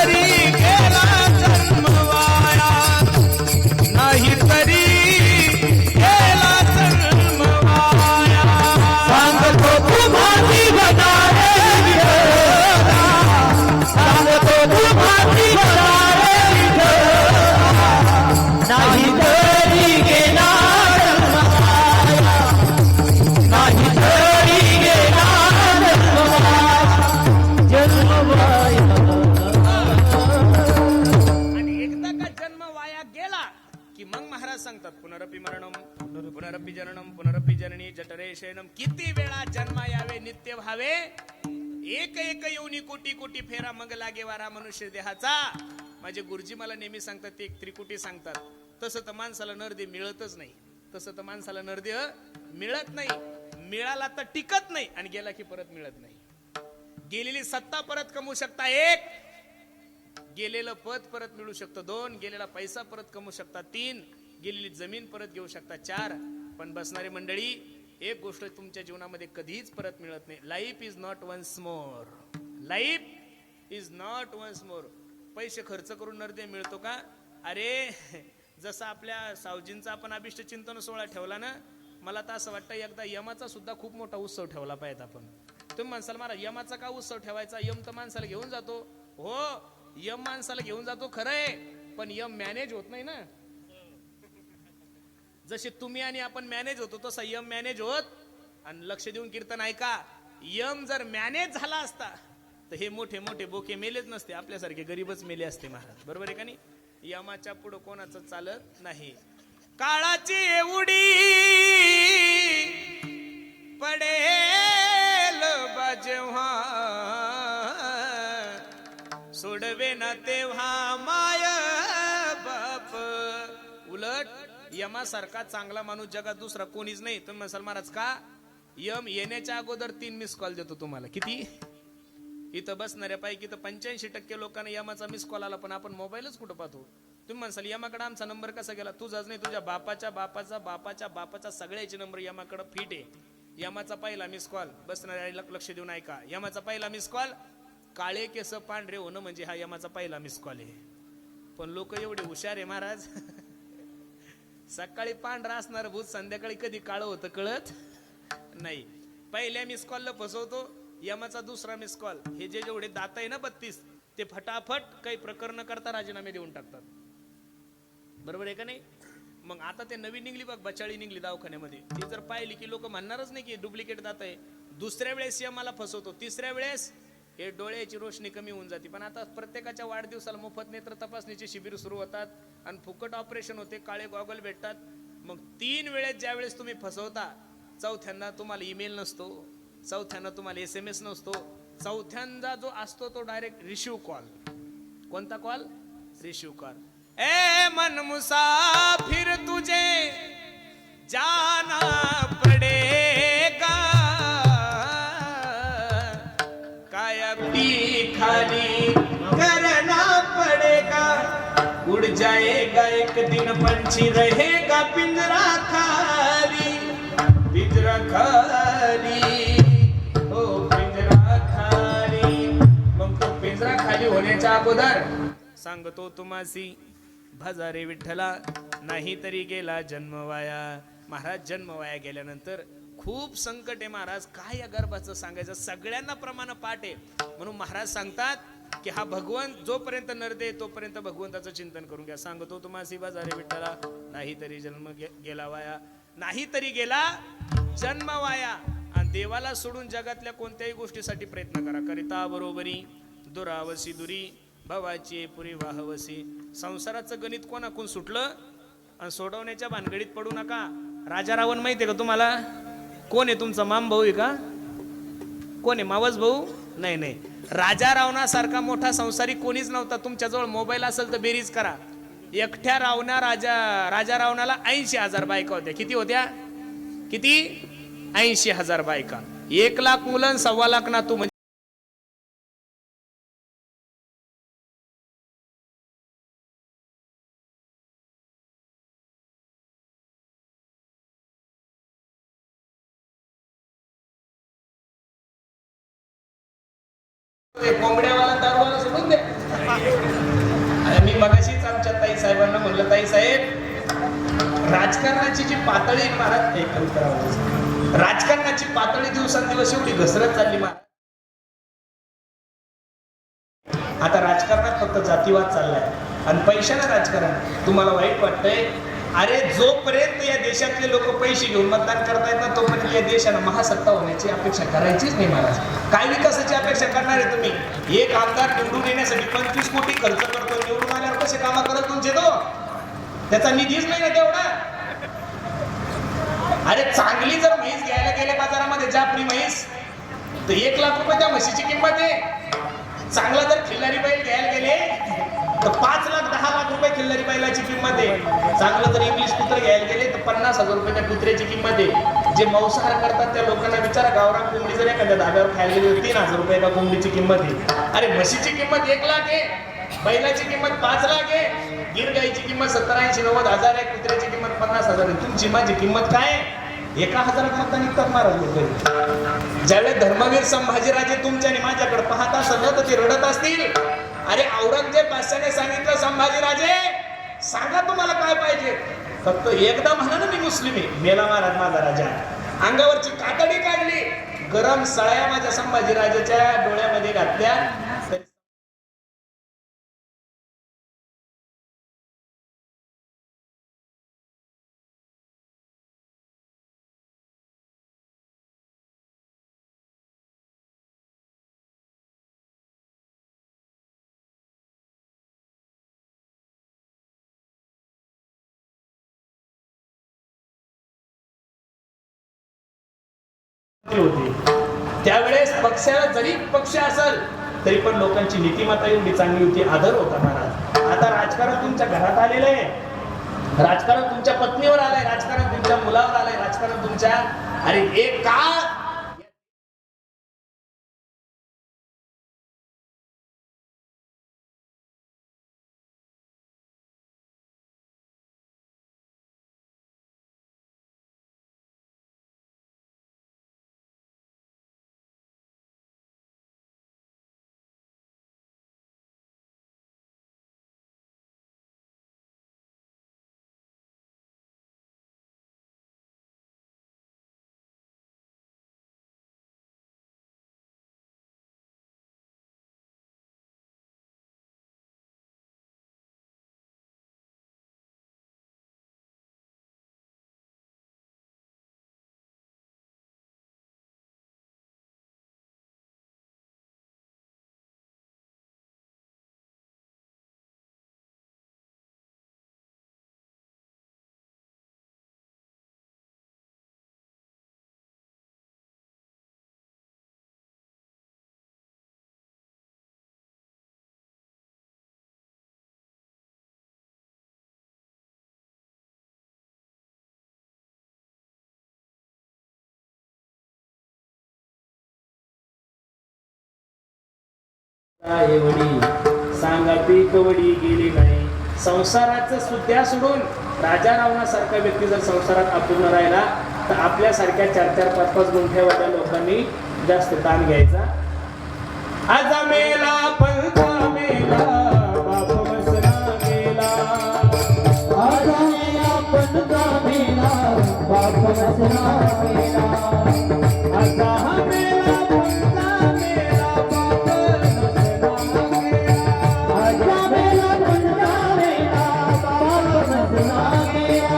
शयनम, किती वेळा जन्मा यावे नित्य व्हावे, एक एक येऊनी कोटी कोटी फेरा मग लागे वारा मनुष्य देहाचा. माझे गुरुजी मला नेहमी सांगतात, ते एक त्रिकुटी सांगतात, तसं तर माणसाला नरदेह मिळतच नाही. तसं तर माणसाला नरदेह मिळत नाही. मिळाला तर टिकत नाही आणि गेला की परत मिळत नाही. गेलेली सत्ता परत कमवू शकता 1, गेलेलं पद परत मिळू शकतं 2, गेलेला पैसा परत कमवू शकता 3, गेलेली जमीन परत घेऊ शकता 4. पण बसणारी मंडळी, एक गोष्ट तुमच्या जीवनामध्ये कधीच परत मिळत नाही. Life is not once more. Life is not once more. पैसे खर्च करून नरदेह मिळतो का? अरे जसं आपल्या सावजींचा आपण अभिष्ट चिंतन सोहळा ठेवला ना, मला तर असं वाटतं एकदा यमाचा सुद्धा खूप मोठा उत्सव ठेवला पाहिजे आपण. तुम्ही माणसाला मारा, यमाचा का उत्सव ठेवायचा? यम तर माणसाला घेऊन जातो. हो, यम माणसाला घेऊन जातो खरंय, पण यम मॅनेज होत नाही ना. जसे तुम्ही आणि आपण मॅनेज होतो तसं यम मॅनेज होत. आणि लक्ष देऊन कीर्तन ऐका, यम जर मॅनेज झाला असता तर हे मोठे मोठे बोके मेलेच नसते, आपल्यासारखे गरीबच मेले असते महाराज. बरोबर आहे का नाही? यमाच्या पुढे कोणाचं चालत नाही. काळाची एवढी पडेल जेव्हा, सोडवे ना तेव्हा माय बाप. उलट यमासारखा चांगला माणूस जगात दुसरा कोणीच नाही. तुम्ही म्हणाल महाराज का? यम येण्याच्या अगोदर 3 मिस कॉल देतो तुम्हाला. किती? इथं बसणाऱ्या पैकी तर 85% लोकांना यमाचा मिस कॉल आला, पण आपण मोबाईलच कुठं पाहतो? तुम्ही म्हणसाल यमाकडे आमचा नंबर कसा गेला? तुझाच नाही, तुझ्या बापाच्या बापाचा बापाच्या बापाचा सगळ्याचे नंबर यमाकडे फिट आहे. यमाचा पहिला मिस कॉल, बसणाऱ्या लक्ष देऊन ऐका, यमाचा पहिला मिस कॉल, काळे केस पांढरे होणं म्हणजे हा यमाचा पहिला मिस कॉल आहे. पण लोक एवढे हुशार आहे महाराज, सकाळी पांढरा असणार भूत संध्याकाळी कधी काळं होतं कळत नाही. पहिल्या मिस कॉलला फसवतो. यमाचा दुसरा मिस कॉल, हे जे जेवढे दात आहे ना 32, ते फटाफट काही प्रकरण करता राजीनामे देऊन टाकतात. बरोबर आहे का नाही? मग आता ते नवीन निघली बघ, बचाळी निघली दवाखान्यामध्ये, ती जर पाहिली की लोक म्हणणारच नाही की डुप्लिकेट दात आहे. दुसऱ्या वेळेस यमाला फसवतो, तिसऱ्या वेळेस हे डोळ्याची रोशनी कमी होऊन जाते. पण आता प्रत्येकाच्या वाढदिवसाला मोफत नेत्र तपासणीचे शिबिर सुरू होतात आणि फुकट ऑपरेशन होते, काळे गॉगल भेटतात. मग 3 वेळेस ज्या वेळेस तुम्ही फसवता, चौथ्यांदा तुम्हाला ईमेल नसतो, चौथ्यांदा तुम्हाला SMS नसतो, चौथ्यांदा जो असतो तो डायरेक्ट रिसिव्ह कॉल. कोणता कॉल? Receive call. ए मन मुसाफिर तुझे जाना पडेगा, कायपी खाली करना पडेगा, उड़ जाएगा एक दिन पंछी रहेगा पिंजरा खाली, पिंजरा खाली, ओ पिंजरा खाली. मग तो पिंजरा खाली होण्याच्या अगोदर सांगतो तुम्हासी, भजारे विठ्ठला नाही तरी गेला जन्म वाया. महाराज जन्म वाया गेल्यानंतर खूप संकट आहे महाराज. काय या गर्भाचं सांगायचं? सगळ्यांना प्रमाण पाठ आहे. म्हणून महाराज सांगतात की हा भगवंत जोपर्यंत नरदे तोपर्यंत भगवंताचं चिंतन करून घ्या. सांगतो तुम्हासी भजारे विठ्ठला नाही तरी जन्म गेला वाया, नाही तरी गेला जन्म वाया. आणि देवाला सोडून जगातल्या कोणत्याही गोष्टीसाठी प्रयत्न करा. करिता बरोबरी दुरावसी दुरी, भवाची पुरी वाहवसी. संसाराचं गणित कोणाकून सुटलं आणि सोडवण्याच्या भानगडीत पडू नका. राजा रावण माहितीये का तुम्हाला? कोण आहे तुमचा? माम भाऊ आहे का? कोण आहे? मावस भाऊ? नाही नाही. राजा रावणासारखा मोठा संसारी कोणीच नव्हता. तुमच्याजवळ मोबाईल असेल तर बेरीज करा. एकट्या राजा रावणाला 80,000 बायका होत्या. किती होत्या? किती? 80,000 बायका. 1,00,000 मुलं, 1,25,000 नातू. कोंबड्यावाला दारूवाला सोडून दे. मी मगाशीच आमच्या ताई साहेबांना म्हणलं, ताई साहेब, राजकारणाची जी पातळी महाराज, राजकारणाची पातळी दिवसांदिवस एवढी घसरत चालली महाराज. आता राजकारणात फक्त जातीवाद चाललाय आणि पैशाला राजकारण. तुम्हाला वाईट वाटतंय? अरे जोपर्यंत या देशातले लोक पैसे घेऊन मतदान करतायत ना, तोपर्यंत या देशाला महासत्ता होण्याची अपेक्षा करायचीच नाही महाराज. काय विकासाची अपेक्षा करणार आहे तुम्ही? एक आमदार निवडून येण्यासाठी 25 कोटी खर्च करतो, निवडून आल्यावर कसे कामं करत तुमचे तो? त्याचा निधीच नाही ना तेवढा. अरे चांगली जर म्हैस घ्यायला गेले बाजारामध्ये जाफरी म्हैस तर 1,00,000 त्या म्हशीची किंमत आहे. चांगला जर खिल्लारी बैल घ्यायला गेले तर 5,00,000 10,00,000 खिल्लारी बैलाची किंमत आहे. चांगलं जर इंग्लिश कुत्र घ्यायला गेले तर 50,000 त्या कुत्र्याची किंमत आहे. जे मांसाहार करतात त्या लोकांना विचारा, गावरान कोंबडी जर एखाद्या धाब्यावर खायला गेली तर 3,000 एका कोंबडीची किंमत आहे. अरे म्हशीची किंमत 1,00,000 आहे, बैलाची किंमत 5,00,000 आहे, गिर गाईची किंमत 70-80-90,000 आहे, कुत्र्याची किंमत 50,000 आहे. तुमची माझी किंमत काय आहे? 1,000 मतदान निघतात महाराज लोक. ज्यावेळेस धर्मवीर संभाजीराजे तुमच्या आणि माझ्याकडे पाहत असेल तर ते रडत असतील. अरे औरंगजेब बादशाने सांगितलं, संभाजीराजे सांगा तुम्हाला काय पाहिजे, फक्त एकदा म्हणा ना मी मुस्लिम आहे. मेला महाराज माझा राजा, अंगावरची कातडी काढली, गरम सळ्या माझ्या संभाजीराजाच्या डोळ्यामध्ये घातल्या. होती त्यावेळेस पक्षाला जरी पक्ष असेल तरी पण लोकांची नीतिमत्ता एवढी चांगली होती, आदर होता महाराज. आता राजकारण तुमच्या घरात आलेलं आहे, राजकारण तुमच्या पत्नीवर आलंय, राजकारण तुमच्या मुलावर आलंय, राजकारण तुमच्या, अरे एक काळ सांगा कवडी गेली नाही. संसाराचं सुद्धा सोडून राजा रावणासारखा व्यक्ती जर संसारात अपूर्ण राहिला तर आपल्यासारख्या 4-4, 5-5 गुंठ्यावाल्या लोकांनी जास्त दान घ्यायचा. आज मेला पंथा मेला बाप मसना गेला, आज मेला पंथा मेला बाप मसना गेला, आज हा मेला पंथा मेला बाप मसना गेला, आज मेला पंथा मेला बाप मसना गेला.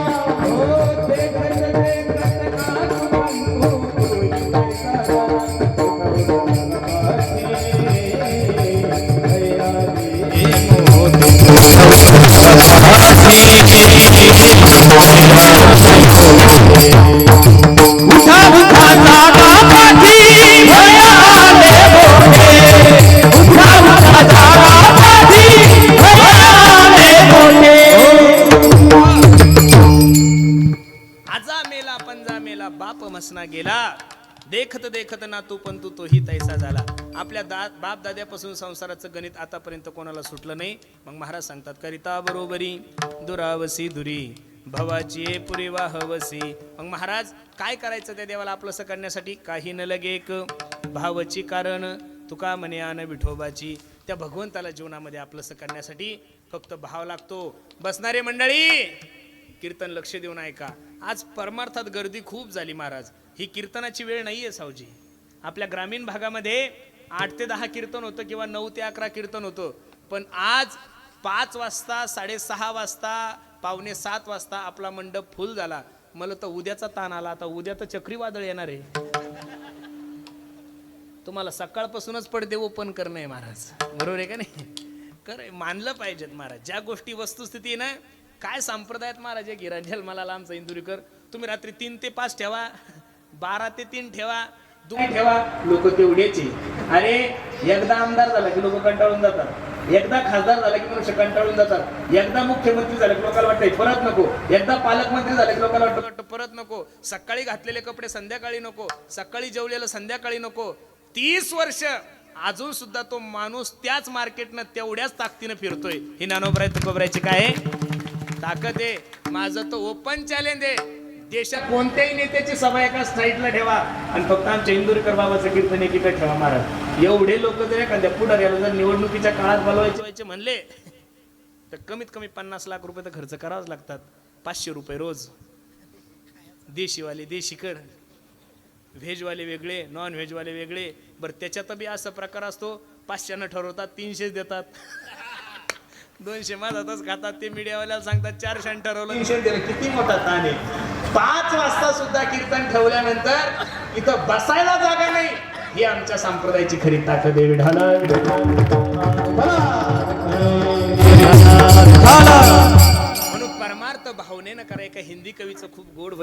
ओ देखत देखत नाच उठा उठा जागा पाठी भयाले मोठे, उठा उठा जागा पाठी भयाले मोठे. आजा मेला पंजा मेला बाप मसना गेला, देखत देखत नातू पंतू तोही तैसा झाला. आपल्या बाप दाद्यापासून संसाराचं गणित आतापर्यंत कोणाला सुटलं नाही. मग महाराज सांगतात, करिता बरोबरी दुरावसी दुरी भवाची पुरी वाहवसी. मग महाराज काय करायचं त्या देवाला आपलंसं करण्यासाठी? काही न लगे एक भावची कारण तुका म्हणे आन विठोबाची. त्या भगवंताला जीवनामध्ये आपलंसं करण्यासाठी फक्त भाव लागतो. बसणारे मंडळी कीर्तन लक्ष देऊन ऐका. आज परमार्थात गर्दी खूप झाली महाराज. ही कीर्तनाची वेळ नाहीये सावजी. आपल्या ग्रामीण भागामध्ये 8 ते 10 कीर्तन होतं किंवा 9 ते 11 कीर्तन होतं. पण आज 5 वाजता 6:30 वाजता 6:45 वाजता आपला मंडप फुल झाला. मला तर उद्याचा ताण आला. आता उद्या तर चक्रीवादळ येणार आहे. तुम्हाला सकाळपासूनच पडदे ओपन करणं आहे महाराज. बरोबर आहे का नाही? खरं मानलं पाहिजेत महाराज. ज्या गोष्टी वस्तुस्थिती ना, काय संप्रदायात महाराज आहे. गिरांजल मला आमचा इंदुरीकर तुम्ही रात्री 3 ते 5 ठेवा, 12 ते 3 ठेवा, ठेवा, लोक तेवढेचे. अरे एकदा आमदार झाला की लोक कंटाळून जातात, एकदा खासदार झाला की मनुष्य कंटाळून जातात, एकदा मुख्यमंत्री झाला की लोकांना वाटतंय परत नको, एकदा पालकमंत्री झाले की लोकांना वाटतं परत नको, सकाळी घातलेले कपडे संध्याकाळी नको, सकाळी जेवलेलं संध्याकाळी नको. 30 वर्ष अजून सुद्धा तो माणूस त्याच मार्केटनं तेवढ्याच ताकदीनं फिरतोय. ही नानोबराय तुकोबरायची काय ताकद आहे. माझं तो ओपन चॅलेंज आहे, देशात कोणत्याही नेत्याची सभा एका साईडला ठेवा आणि फक्त आमच्या इंदुरीकर बाबाचं कीर्तन एकीकडे ठेवा महाराज. एवढे लोक जर एखाद्या पुढाऱ्याला जर निवडणुकीच्या काळात बोलवायचे म्हणले तर कमीत कमी 50 लाख रुपये तर खर्च करावेच लागतात. 500 रुपये रोज. देशीवाले देशीकड, व्हेजवाले वेगळे, नॉन व्हेजवाले वेगळे. बरं त्याच्यात बी असा प्रकार असतो, 500 ठरवतात, 300 देतात, 200 माझातच खातात. ते मीडियावाल्याला सांगतात 400 ठरवलं, 300 दिलं. किती मोठा ताण आहे. 5 वाजता सुद्धा कीर्तन ठेवल्यानंतर इथं बसायला जागा नाही. ही आमच्या संप्रदायाची खरी ताकद आहे. म्हणून परमार्थ भावनेनं करा. एका हिंदी कवीचं खूप गोड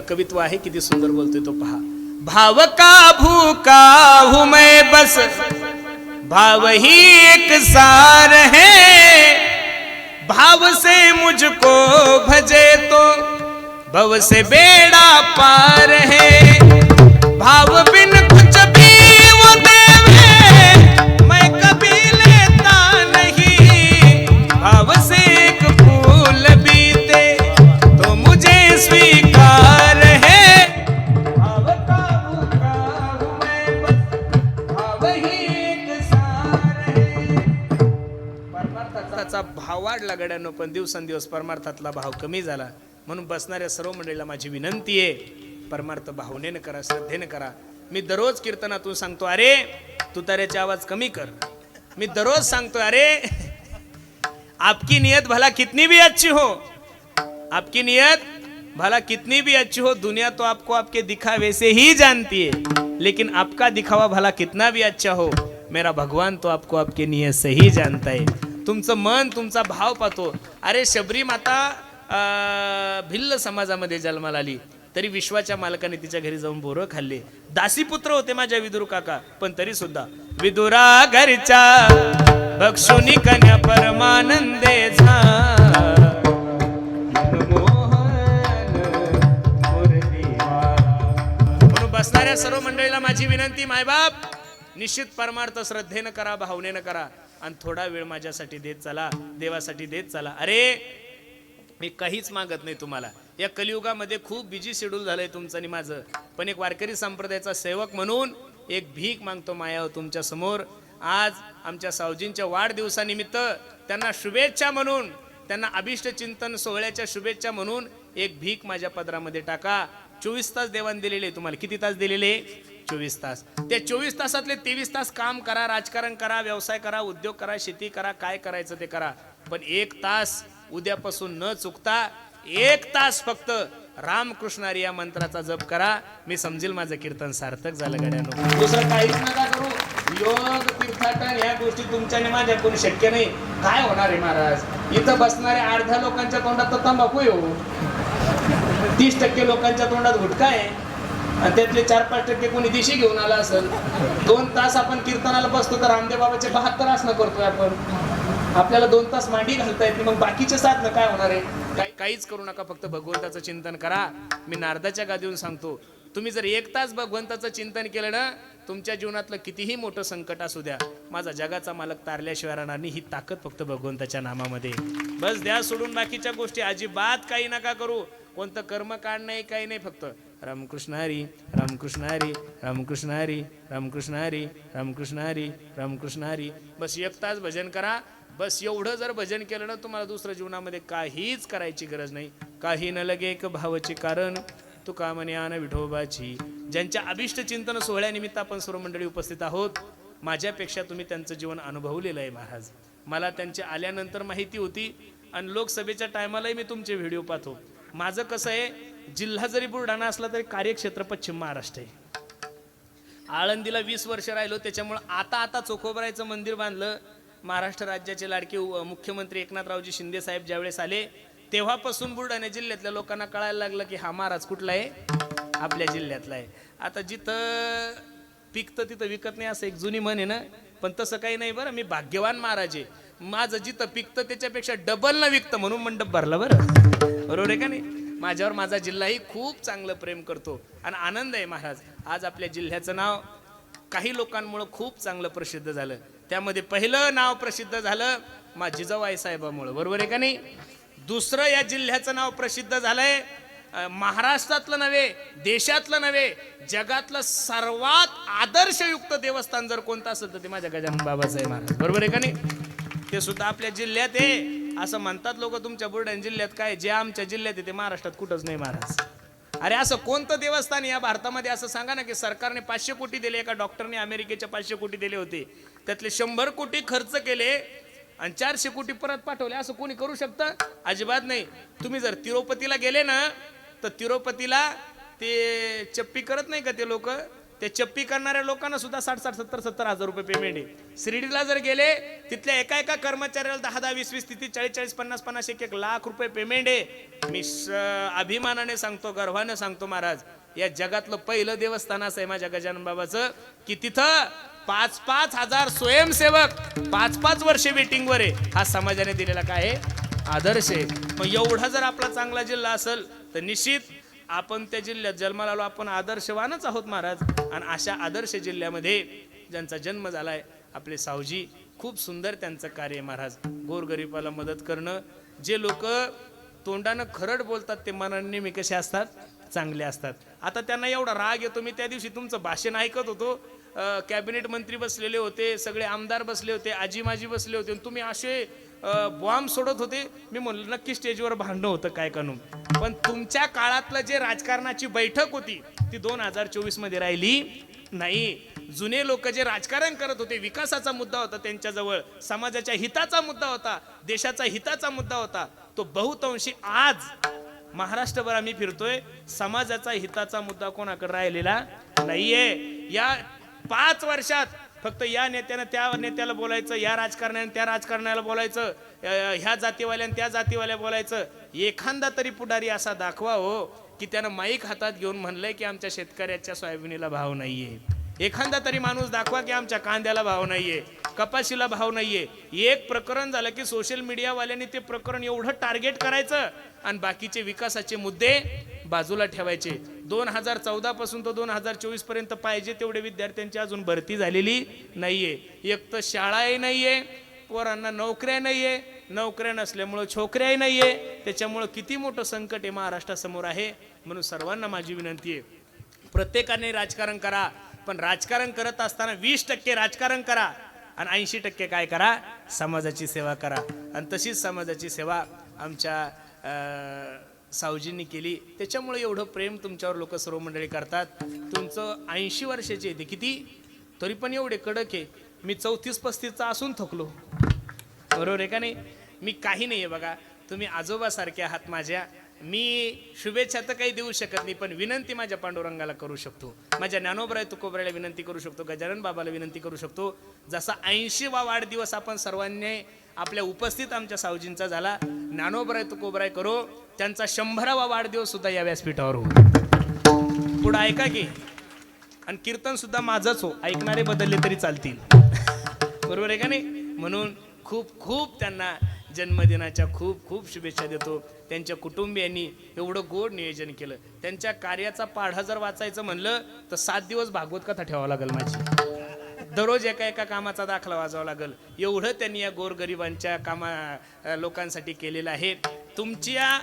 कवित्व आहे, किती सुंदर बोलतोय तो पहा. भाव का भूका हूं मैं बस, भाव ही एक सार है, भाव से मुझको भजे तो भव से बेड़ा पार है, भाव बिन कुछ भी वो देवे मैं कभी लेता नहीं, भाव से एक फूल बीते तो मुझे स्वीकार है, भाव का भूखा हूं मैं बस, भाव ही एक सार है. परमार्थाचा भाव वाढला गड्यांनो, पण दिवसेंदिवस परमार्थातला भाव कमी झाला. म्हणून बसणाऱ्या सर्व मंडळीला माझी विनंती आहे, परमार्थ भावनेनं करा, श्रद्धेनं करा. मी दररोज कीर्तनातून सांगतो, अरे तुताऱ्याचे आवाज कमी कर. मी दररोज सांगतो, अरे आपकी नियत भला कितनी भी अच्छी हो, आपकी नियत भला कितनी भी अच्छी हो, दुनिया तो आपको आपके दिखावे से ही जानती है, लेकिन आपका दिखावा भला कितना भी अच्छा हो, मेरा भगवान तो आपको आपके नियत से ही जानता है. तुमचं मन, तुमचा भाव पाहतो. अरे शबरी माता भिल्ल समाजामध्ये जन्माला आली, तरी विश्वाच्या मालकाने तिच्या घरी जाऊन बोरं खाल्ले. दासीपुत्र होते माझ्या विदुर काका, पण तरी सुद्धा विदुरा घरच्या बक्षुनी कन्या परमानंदे झा, म्हणून बसणाऱ्या सर्व मंडळीला माझी विनंती, मायबाप निश्चित परमार्थ श्रद्धेनं करा, भावनेनं करा आणि थोडा वेळ माझ्यासाठी देत चला, देवासाठी देत चला. अरे मी काहीच मागत नाही तुम्हाला. या कलियुगामध्ये खूप बिजी शेड्यूल झालंय तुमचं आणि माझं, पण एक वारकरी संप्रदायाचा सेवक म्हणून एक भीक मागतो माया तुमच्या समोर. आज आमच्या सावजींच्या वाढदिवसानिमित्त त्यांना शुभेच्छा म्हणून, त्यांना अभिष्ट चिंतन सोहळ्याच्या शुभेच्छा म्हणून एक भीक माझ्या पदरामध्ये टाका. 24 तास देवान दिलेले. तुम्हाला किती तास दिलेले? 24 तास. त्या 24 तासातले 23 तास काम करा, राजकारण करा, व्यवसाय करा, उद्योग करा, शेती करा, काय करायचं ते करा. पण 1 तास उद्यापासून न चुकता 1 तास फक्त रामकृष्णारी या मंत्राचा जप करा. मी समजेल माझं कीर्तन सार्थक झालं गड्यानो. दुसरं काहीच नका करू. योग तीर्थाटन या गोष्टी तुमच्याने माझ्याकडून शक्य नाही. काय होणार आहे महाराज? इथं बसणाऱ्या अर्ध्या लोकांच्या तोंडात तर तंबाखू येऊ, 30% लोकांच्या तोंडात गुटखा आहे आणि त्यातले 4-5% कोणी देशी घेऊन आला असेल. 2 तास आपण कीर्तनाला बसतो तर रामदेव बाबाचे 72 आसनं करतोय आपण. आपल्याला 2 तास मांडी घालता येते, मग बाकीचे साधनं काय होणार आहे? काहीच करू नका, फक्त भगवंताचं चिंतन करा. मी नारदाच्या गादीवरून सांगतो, तुम्ही जर 1 तास भगवंताचं चिंतन केलं ना, तुमच्या जीवनातलं कितीही मोठं संकट असू द्या, माझा जगाचा मालक तारल्याशिवाय राहणार नाही. ही ताकद फक्त भगवंताच्या नामामध्ये. बस द्या सोडून बाकीच्या गोष्टी. अजिबात काही नका करू. कोणतं कर्मकांड नाही, काही नाही. फक्त रामकृष्ण हरी, रामकृष्ण हरी, रामकृष्ण हरी, रामकृष्ण हरी, रामकृष्ण हरी, रामकृष्ण हरी. बस 1 तास भजन करा. बस एवढं जर भजन केलं ना, तुम्हाला दुसऱ्या जीवनामध्ये काहीच करायची गरज नाही. काही न लगे एक भावाचे कारण तुका म्हणे आन विठोबाची. ज्यांच्या अभिष्ट चिंतन सोहळ्यानिमित्त आपण सर्व मंडळी उपस्थित आहोत, माझ्यापेक्षा तुम्ही त्यांचं जीवन अनुभवलेलं आहे महाराज. मला त्यांच्या आल्यानंतर माहिती होती आणि लोकसभेच्या टायमालाही मी तुमचे व्हिडिओ पाहतो. माझं कसं आहे, जिल्हा जरी बुलढाणा असला तरी कार्यक्षेत्र पश्चिम महाराष्ट्र आहे. आळंदीला 20 वर्ष राहिलो, त्याच्यामुळे आता चोखोबरायचं मंदिर बांधलं. महाराष्ट्र राज्याचे लाडके मुख्यमंत्री एकनाथरावजी शिंदे साहेब ज्यावेळेस आले, तेव्हापासून बुलढाणा जिल्ह्यातल्या लोकांना कळायला लागलं की हा महाराज कुठला आहे, आपल्या जिल्ह्यातला आहे. आता जिथं पिकतं तिथं विकत नाही असं एक जुनी म्हण आहे ना, पण तसं काही नाही बरं. मी भाग्यवान महाराज आहे, माझं जिथं पिकतं त्याच्यापेक्षा डबल न विकतं म्हणून मंडप भरला बरं. बरोबर आहे का नाही? माझ्यावर माझा जिल्हाही खूप चांगलं प्रेम करतो आणि आनंद आहे महाराज. आज आपल्या जिल्ह्याचं नाव काही लोकांमुळं खूप चांगलं प्रसिद्ध झालं. त्यामध्ये पहिलं नाव प्रसिद्ध झालं मा जिजाबाई साहेबामुळं. बरोबर आहे का नाही? दुसरं या जिल्ह्याचं नाव प्रसिद्ध झालंय महाराष्ट्रातलं नव्हे, देशातलं नव्हे, जगातलं सर्वात आदर्शयुक्त देवस्थान जर कोणतं असेल तर ते माझ्या गजानन बाबासाहेब महाराज. बरोबर आहे का नाही? ते सुद्धा आपल्या जिल्ह्यात आहे. असं म्हणतात लोक तुमच्या बुलढाणा जिल्ह्यात काय, जे आमच्या जिल्ह्यात आहे ते महाराष्ट्रात कुठंच नाही महाराज. अरे असं कोणतं देवस्थान या भारतामध्ये असं सांगा ना की सरकारने 500 कोटी दिले, एका डॉक्टरने अमेरिकेच्या 500 कोटी दिले होते, त्यातले 100 कोटी खर्च केले आणि 400 कोटी परत पाठवले, असं कोणी करू शकतं? अजिबात नाही. तुम्ही जर तिरुपतीला गेले ना तर तिरुपतीला ते चप्पी करत नाही का ते लोक, ते चप्पी करणाऱ्या लोकांना सुद्धा 60-60, 70-70 हजार रुपये पेमेंट आहे. शिर्डीला जर गेले तिथल्या एका कर्मचाऱ्याला 10-10, 20-20, 30-40, 50-50, 1-1 लाख रुपये पेमेंट आहे. मी अभिमानाने सांगतो, गर्वाने सांगतो महाराज, या जगातलं पहिलं देवस्थान असं आहे माझ्या गजानन बाबाचं की तिथं 5-5 हजार स्वयंसेवक 5-5 वर्षे वेटिंगवर आहे. हा समाजाने दिलेला काय आहे? आदर्श आहे. मग एवढा जर आपला चांगला जिल्हा असेल तर निश्चित आपण त्या जिल्ह्यात जन्माला आलो, आपण आदर्शवानच आहोत महाराज. आणि अशा आदर्श जिल्ह्यामध्ये ज्यांचा जन्म झालाय आपले सावजी, खूप सुंदर त्यांचं कार्य महाराज. गोरगरिबाला मदत करणं. जे लोक तोंडानं खरड बोलतात ते मनाने नेहमी कसे असतात? चांगले असतात. आता त्यांना एवढा राग येतो. मी त्या दिवशी तुमचं भाषण ऐकत होतो, कॅबिनेट मंत्री बसलेले होते, सगळे आमदार बसले होते, आजी माजी बसले होते, तुम्ही असे बॉम्ब सोडत होते. मी म्हणलं नक्की स्टेजवर भांडणं होतं काय कानून. पण तुमच्या काळातलं जे राजकारणाची बैठक होती ती 2024 मध्ये राहिली नाही. जुने लोक जे राजकारण करत होते, विकासाचा मुद्दा होता त्यांच्याजवळ, समाजाच्या हिताचा मुद्दा होता, देशाचा हिताचा मुद्दा होता, तो बहुतांशी आज महाराष्ट्रभर आम्ही फिरतोय, समाजाचा हिताचा मुद्दा कोणाकडे राहिलेला नाहीये. या 5 वर्षात फक्त या नेत्यानं त्या नेत्याला बोलायचं, या राजकारण्याने त्या राजकारण्याला बोलायचं, ह्या जातीवाल्याने त्या जातीवाल्या बोलायचं. एखादा तरी पुढारी असा दाखवा हो की त्यानं माईक हातात घेऊन म्हणलंय की आमच्या शेतकऱ्याच्या सोयाबीनीला भाव नाहीये. एखादा तरी माणूस दाखवा की आमच्या कांद्याला भाव नाहीये, कपाशीला भाव नाहीये. एक प्रकरण झालं की सोशल मीडियावाल्यांनी ते प्रकरण एवढं टार्गेट करायचं आणि बाकीचे विकासाचे मुद्दे बाजूला ठेवायचे. 2014 पासून तो 2024 पर्यंत पाहिजे तेवढे विद्यार्थ्यांची अजून भरती झालेली नाहीये. एक तर शाळाही नाहीये, पोरांना नोकऱ्या नाहीये, नोकऱ्या नसल्यामुळं छोकऱ्याही नाहीये. त्याच्यामुळं किती मोठं संकट आहे महाराष्ट्रासमोर आहे. म्हणून सर्वांना माझी विनंती आहे, प्रत्येकाने राजकारण करा, पण राजकारण करत असताना 20% राजकारण करा आणि 80% काय करा? समाजाची सेवा करा. आणि तशीच समाजाची सेवा आमच्या सावजींनी केली. त्याच्यामुळे एवढं प्रेम तुमच्यावर लोक सर्व मंडळी करतात. तुमचं 80 वर्षाचे येते किती तरी पण एवढे कडक आहे. मी 34-35चा असून थकलो. बरोबर आहे का नाही? मी काही नाही आहे बघा, तुम्ही आजोबासारखे आहात माझ्या. मी शुभेच्छा तर काही देऊ शकत नाही, पण विनंती माझ्या पांडुरंगाला करू शकतो, माझ्या ज्ञानोबराय तुकोबरायला विनंती करू शकतो, गजानन बाबाला विनंती करू शकतो. जसा 80वा वाढदिवस आपण सर्वांनी आपल्या उपस्थित आमच्या सावजींचा झाला, ज्ञानोबराय तुकोबराय करो त्यांचा 100वा वाढदिवस सुद्धा या व्यासपीठावर हो. पुढं ऐका की, आणि कीर्तन सुद्धा माझंच हो, ऐकणारे बदलले तरी चालतील. बरोबर आहे का नाही? म्हणून खूप खूप त्यांना जन्मदिनाच्या खूप खूप शुभेच्छा देतो. त्यांच्या कुटुंबियांनी एवढं गोड नियोजन केलं. त्यांच्या कार्याचा पाढा जर वाचायचं म्हणलं तर 7 दिवस भागवत कथा ठेवावं लागेल माझी. दररोज एका कामाचा दाखला वाजावा लागेल. एवढं त्यांनी या गोरगरिबांच्या लोकांसाठी केलेलं आहे. तुमच्या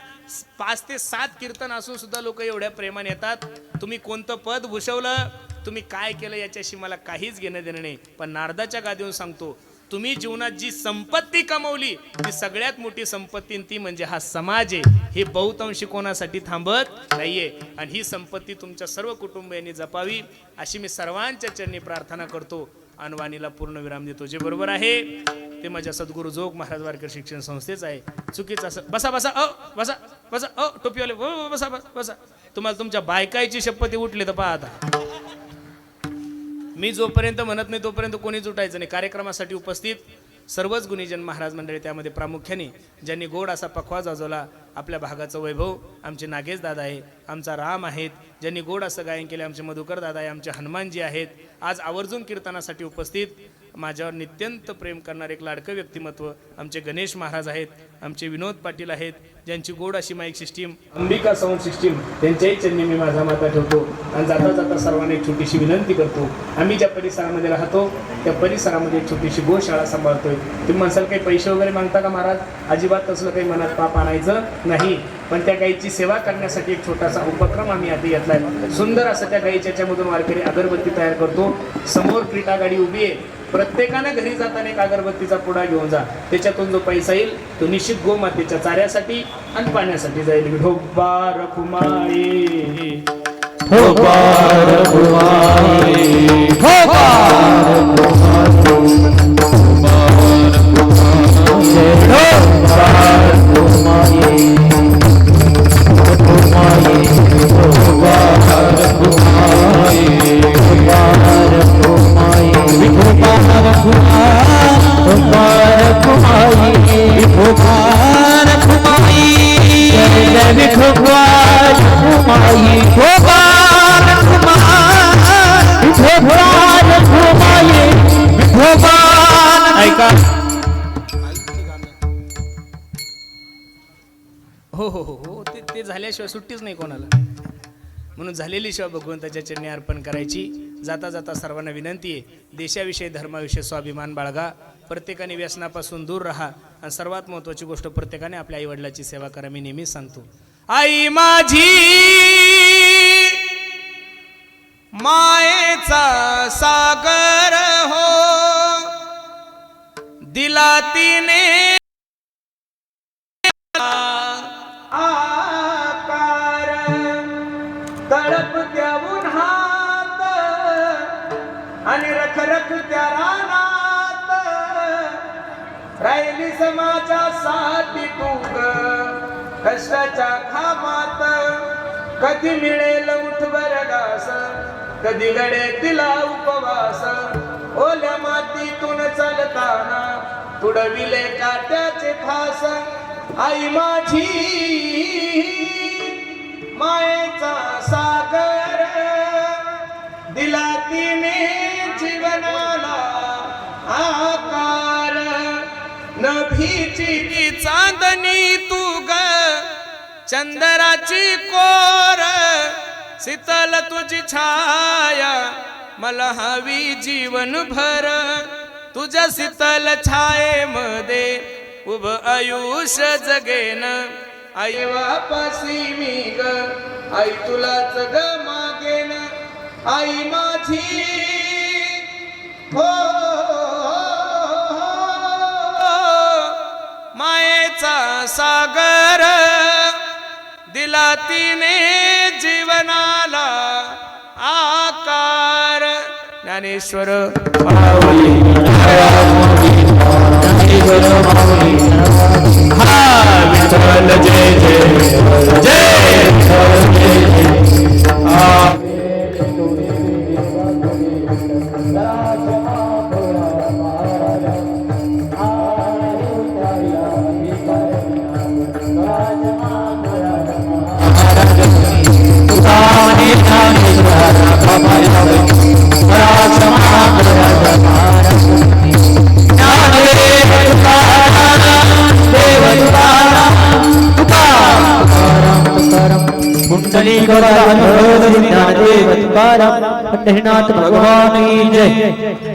5 ते 7 कीर्तन असून सुद्धा लोक एवढ्या प्रेमाने येतात. तुम्ही कोणतं पद भूषवलं, तुम्ही काय केलं याच्याशी मला काहीच घेणं देणं नाही. पण नारदाच्या गादीवरून सांगतो, तुम्ही जीवनात जी संपत्ती कमवली ती सगळ्यात मोठी संपत्ती ती म्हणजे हा समाज आहे. हे बहुतांशी कोणासाठी थांबत नाहीये. आणि ही संपत्ती तुमच्या सर्व कुटुंबियांनी जपावी अशी मी सर्वांच्या चरणी प्रार्थना करतो. अनवाणीला पूर्ण विराम देतो. जे बरोबर आहे ते माझ्या सद्गुरू जोग महाराज वारकरी शिक्षण संस्थेच आहे. चुकीचं असं बसा बसा बसा बसा टोपीवाले बसा बसा. तुम्हाला तुमच्या बायकाईची शपथ उठली तर पहा आता. मी जोपर्यंत म्हणत नाही तोपर्यंत कोणीच उठायचं नाही. कार्यक्रमासाठी उपस्थित सर्वच गुणीजन महाराज मंडळी त्यामध्ये प्रामुख्याने ज्यांनी गोड असा पखवाज वाजवला आपल्या भागाचं वैभव आमचे नागेश दादा आहे, आमचा राम आहेत, ज्यांनी गोड असं गायन केले आमचे मधुकर दादा आहे, आमचे हनुमानजी आहेत. आज आवर्जून कीर्तनासाठी उपस्थित माझ्यावर नित्यंत प्रेम करणारे एक लाडकं व्यक्तिमत्व आमचे गणेश महाराज आहेत, आमचे विनोद पाटील आहेत, ज्यांची गोड अशी mic system Ambika sound system त्यांच्याही चरणी मी माझा माता ठेवतो. आणि जाता जाता सर्वांना एक छोटीशी विनंती करतो. आम्ही ज्या परिसरामध्ये राहतो त्या परिसरामध्ये एक छोटीशी गोशाळा सांभाळतोय. तुम्ही म्हणसाल काही पैसे वगैरे मागता का महाराज? अजिबात तसलं काही मनात पाप आणायचं नाही, पण त्या गाईची सेवा करण्यासाठी एक छोटासा उपक्रम आम्ही हाती घेतलाय. सुंदर असं त्या गाईच्या याच्यामधून वारकरी अगरबत्ती तयार करतो. समोर क्रीटा गाडी उभी आहे, प्रत्येकानं घरी जाताना एक अगरबत्तीचा पुडा घेऊन जा. त्याच्यातून जो पैसा येईल तो निश्चित गोमातेच्या चाऱ्यासाठी आणि पाण्यासाठी जाईल. ढोबा रखुमाई हो पार कुमारी, हो पार ऐका. हो हो हो हो ते झाल्याशिवाय सुट्टीच नाही कोणाला, म्हणून झालेली शिवाय भगवंताच्या चरणी अर्पण करायची. जाता जाता सर्वांना विनंती आहे, देशाविषयी धर्माविषयी स्वाभिमान बाळगा, प्रत्येकाने व्यसनापासून दूर राहा आणि सर्वात महत्त्वाची गोष्ट प्रत्येकाने आपल्या आईवडिलाची सेवा करा. मी नेहमीच सांगतो, आई माझी मायेचा सागर हो, दिला तिने आकार, तळप त्या उन्हात आणि रखरख त्या रानात, राहिली समाजासाठी तू ग कष्टाच्या खामात. कधी मिळेल उठवर घास, कधी घडे तिला उपवास, ओल्या मातीतून चालताना तुडविले काट्याचे फास. आई माझी मायेचा सागर, दिला तिने जीवनाला आकार. नभीची चांदणी तू ग चंद्राची कोर, शीतल तुझी छाया मला हवी जीवन भर. तुझ्या शीतल छायेमध्ये उभ आयुष्य जगेन. आई वापसी मी ग आई तुलाच ग मागेन. आई माझी हो मायेचा सागर, दिला तिने जीवनाला आकार. ज्ञानेश्वर माऊली विठ्ठल जय जय जय ज्ञानदेव तुकाराम पंढरीनाथ भगवान की जय.